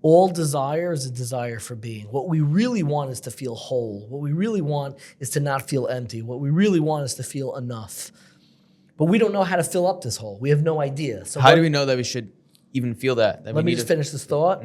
All desire is a desire for being. What we really want is to feel whole. What we really want is to not feel empty. What we really want is to feel enough. But we don't know how to fill up this hole. We have no idea. So How do we know that we should even feel that? let me just finish this thought.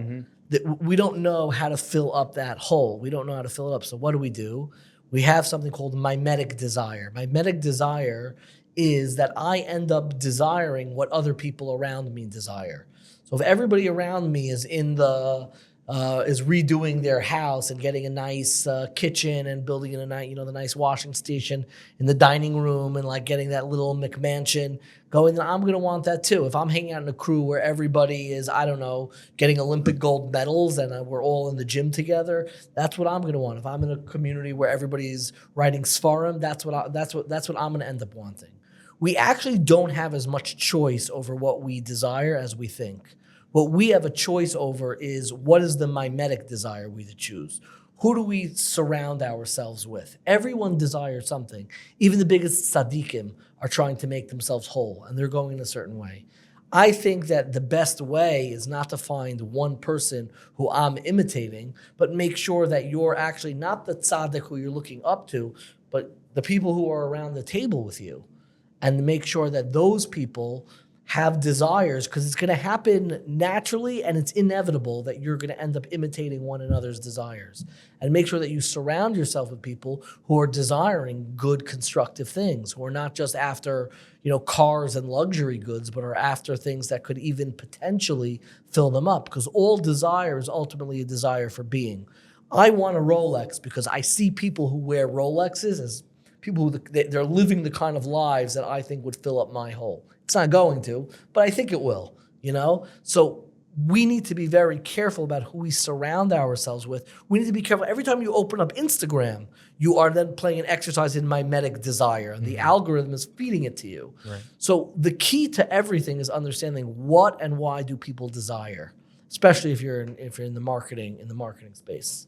That we don't know how to fill up that hole. We don't know how to fill it up. So what do? We have something called mimetic desire. Mimetic desire is that I end up desiring what other people around me desire. So if everybody around me is is redoing their house and getting a nice kitchen and building in the nice washing station in the dining room and like getting that little McMansion going, then I'm gonna want that too. If I'm hanging out in a crew where everybody is, I don't know, getting Olympic gold medals and we're all in the gym together, that's what I'm gonna want. If I'm in a community where everybody's writing Sfarim, that's what I'm gonna end up wanting. We actually don't have as much choice over what we desire as we think. What we have a choice over is what is the mimetic desire we to choose. Who do we surround ourselves with? Everyone desires something. Even the biggest tzaddikim are trying to make themselves whole, and they're going in a certain way. I think that the best way is not to find one person who I'm imitating, but make sure that you're actually not the tzaddik who you're looking up to, but the people who are around the table with you. And make sure that those people have desires, because it's going to happen naturally and it's inevitable that you're going to end up imitating one another's desires. And make sure that you surround yourself with people who are desiring good, constructive things, who are not just after, cars and luxury goods, but are after things that could even potentially fill them up, because all desire is ultimately a desire for being. I want a Rolex because I see people who wear Rolexes as people who they're living the kind of lives that I think would fill up my hole. It's not going to, but I think it will, So we need to be very careful about who we surround ourselves with. We need to be careful. Every time you open up Instagram, you are then playing an exercise in mimetic desire, and the algorithm is feeding it to you. Right. So the key to everything is understanding what and why do people desire, especially if you're in the marketing space.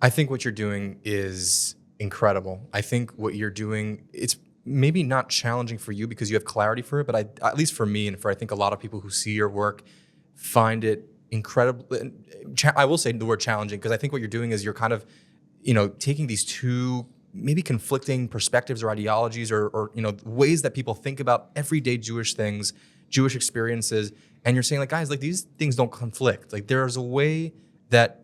I think what you're doing is incredible. I think what you're doing, it's maybe not challenging for you because you have clarity for it, but at least for me and for I think a lot of people who see your work find it incredible. I will say the word challenging because I think what you're doing is you're kind of, taking these two maybe conflicting perspectives or ideologies or ways that people think about everyday Jewish things, Jewish experiences, and you're saying like, guys, like these things don't conflict. Like there's a way that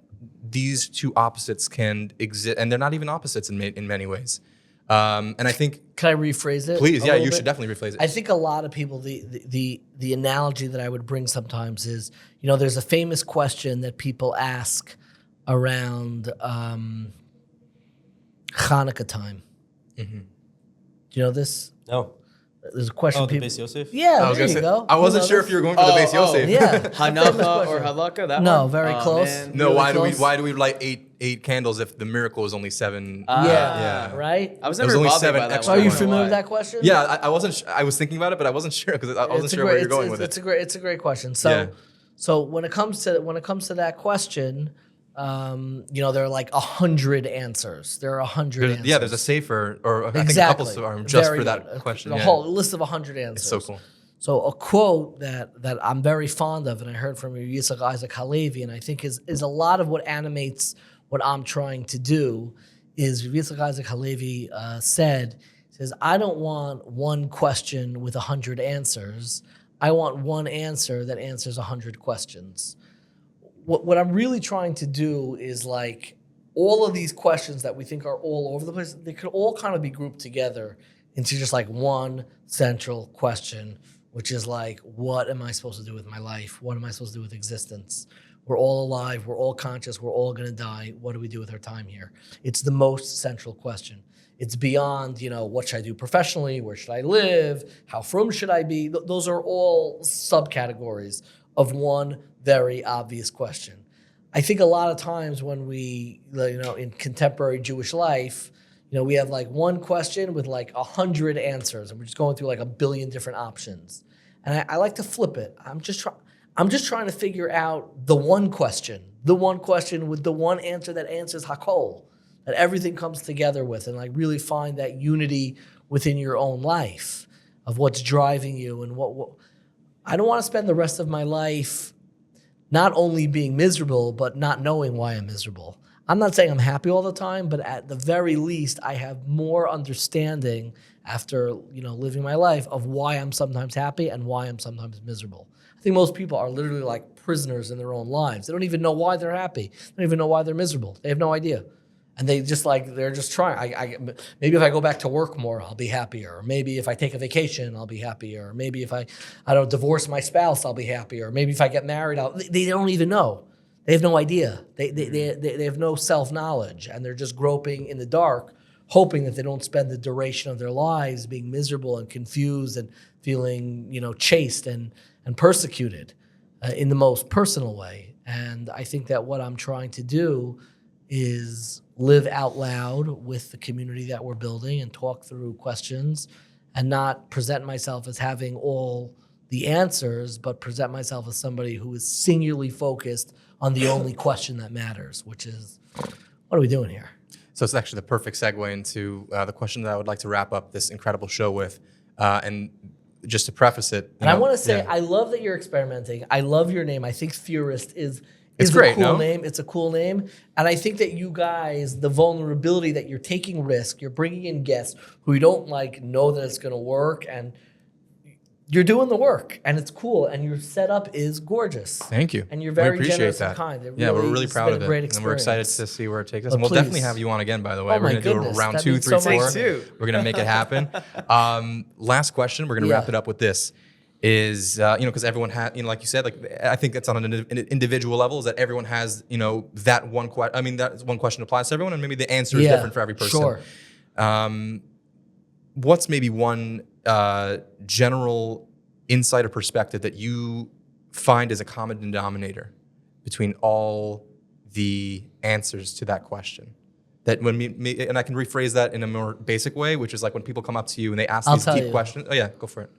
these two opposites can exist, and they're not even opposites in many ways. And I think, can I rephrase it? Please, yeah, you bit? should definitely rephrase it. I think a lot of people, the analogy that I would bring sometimes is, there's a famous question that people ask around Hanukkah time. Mm-hmm. Do you know this? No. There's a question. Oh, the people, Beis Yosef? Yeah, I was there gonna you say, go. I wasn't sure if you were going for the Beis Yosef. Yeah. Hanacha or halaka? That No, one? very Oh, close. man. No, Really why close. do we light eight candles if the miracle is only 7? Yeah, right? I was There was never only bothered 7 by that extra Are one. you ones. familiar with that question? Yeah, I wasn't. I was thinking about it, but I wasn't sure because I wasn't sure where you're going with it. It's a great question. So, Yeah. so when it comes to that question, there are like 100 answers. There are 100 answers. Yeah, there's a safer, or I think a Exactly. couple are just Very for that good. question. A Yeah. whole list of 100 answers. It's so cool. So a quote that I'm very fond of, and I heard from Yitzhak Isaac Halevi, and I think is a lot of what animates what I'm trying to do, is Yitzhak Isaac Halevi says, I don't want one question with 100 answers. I want one answer that answers 100 questions. What I'm really trying to do is like all of these questions that we think are all over the place, they could all kind of be grouped together into just like one central question, which is like, what am I supposed to do with my life? What am I supposed to do with existence? We're all alive. We're all conscious. We're all going to die. What do we do with our time here? It's the most central question. It's beyond, what should I do professionally? Where should I live? How frum should I be? Those are all subcategories of one very obvious question. I think a lot of times when we, in contemporary Jewish life, we have like one question with like 100 answers, and we're just going through like a billion different options. And I like to flip it. I'm just trying to figure out the one question with the one answer that answers hakol, that everything comes together with, and like really find that unity within your own life of what's driving you and what I don't want to spend the rest of my life not only being miserable, but not knowing why I'm miserable. I'm not saying I'm happy all the time, but at the very least, I have more understanding after, living my life of why I'm sometimes happy and why I'm sometimes miserable. I think most people are literally like prisoners in their own lives. They don't even know why they're happy. They don't even know why they're miserable. They have no idea. And they're just trying. Maybe if I go back to work more, I'll be happier. Or maybe if I take a vacation, I'll be happier. Or maybe if I don't divorce my spouse, I'll be happier. Or maybe if I get married, they don't even know. They have no idea. They have no self-knowledge, and they're just groping in the dark, hoping that they don't spend the duration of their lives being miserable and confused and feeling, chased and persecuted in the most personal way. And I think that what I'm trying to do is live out loud with the community that we're building and talk through questions and not present myself as having all the answers, but present myself as somebody who is singularly focused on the only question that matters, which is, what are we doing here? So it's actually the perfect segue into the question that I would like to wrap up this incredible show with. And just to preface it. And I want to say, I love that you're experimenting. I love your name. I think Theorist is great, a cool name. It's a cool name. And I think that you guys, the vulnerability that you're taking risk, you're bringing in guests who you don't know that it's going to work, and you're doing the work, and it's cool, and your setup is gorgeous. Thank you. And you're very appreciate generous that. and kind. We're really proud of it. Great and we're excited to see where it takes us. But And we'll please. definitely have you on again, by the way. Oh We're going to do a goodness, round that 2, means 3, so 4. much too. We're going to make it happen. Last question. We're going to wrap it up with this. Is, because everyone has, like you said, I think it's on an individual level, is that everyone has, that one question. I mean, that one question applies to everyone, and maybe the answer is different for every person. Sure. What's maybe one general insight or perspective that you find as a common denominator between all the answers to that question? That and I can rephrase that in a more basic way, which is like when people come up to you and they ask these deep questions. Oh yeah, go for it.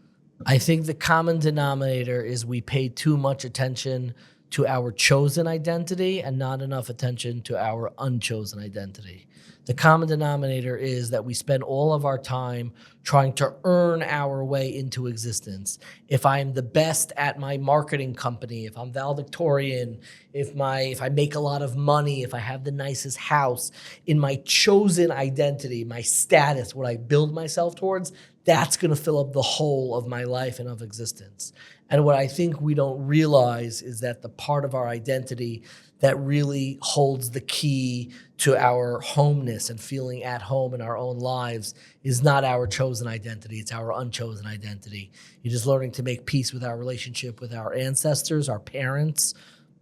I think the common denominator is we pay too much attention to our chosen identity and not enough attention to our unchosen identity. The common denominator is that we spend all of our time trying to earn our way into existence. If I'm the best at my marketing company, if I'm valedictorian, if I make a lot of money, if I have the nicest house, in my chosen identity, my status, what I build myself towards, that's going to fill up the whole of my life and of existence. And what I think we don't realize is that the part of our identity that really holds the key to our homeness and feeling at home in our own lives is not our chosen identity, it's our unchosen identity. You're just learning to make peace with our relationship with our ancestors, our parents,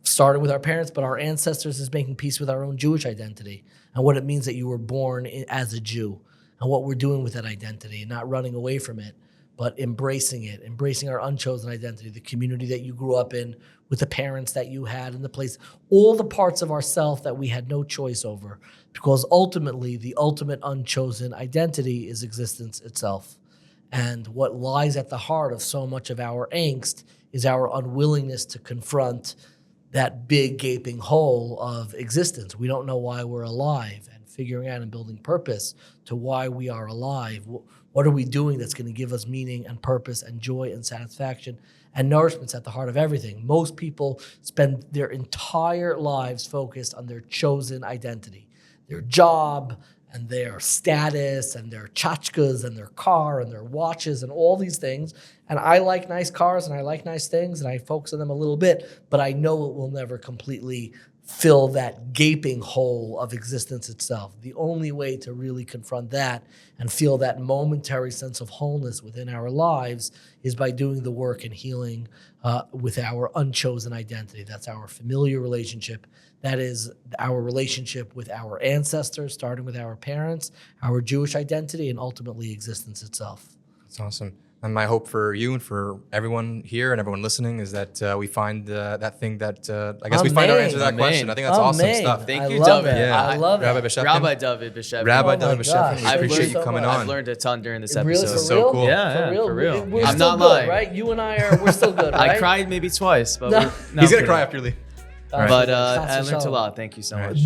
started with our parents, but our ancestors is making peace with our own Jewish identity and what it means that you were born as a Jew and what we're doing with that identity and not running away from it, but embracing it, embracing our unchosen identity, the community that you grew up in, with the parents that you had in the place, all the parts of ourself that we had no choice over, because ultimately the ultimate unchosen identity is existence itself. And what lies at the heart of so much of our angst is our unwillingness to confront that big gaping hole of existence. We don't know why we're alive, and figuring out and building purpose to why we are alive. What are we doing that's going to give us meaning and purpose and joy and satisfaction and nourishment's at the heart of everything. Most people spend their entire lives focused on their chosen identity, their job and their status and their tchotchkes and their car and their watches and all these things. And I like nice cars and I like nice things and I focus on them a little bit, but I know it will never completely fill that gaping hole of existence itself. The only way to really confront that and feel that momentary sense of wholeness within our lives is by doing the work and healing with our unchosen identity. That's our familiar relationship. That is our relationship with our ancestors, starting with our parents, our Jewish identity, and ultimately existence itself. That's awesome. And my hope for you and for everyone here and everyone listening is that we find that thing that I guess we find our answer to that Amen. question. I think that's awesome Amen. stuff. Thank I you, love David. it. Yeah, I love Rabbi it. Bashevkin. Rabbi Dovid Bashevkin. Rabbi Oh my Dovid gosh, Bashevkin. We thank you appreciate you so coming much. on. I've learned a ton during this Really, episode. for so real? cool. Yeah, for real. We're I'm still not good, lying. right? You and I we're still good, right? I cried maybe twice, but No. no, He's I'm gonna kidding. cry after you leave. But Chas I learned a v'shalom. lot. Thank you so All right. much.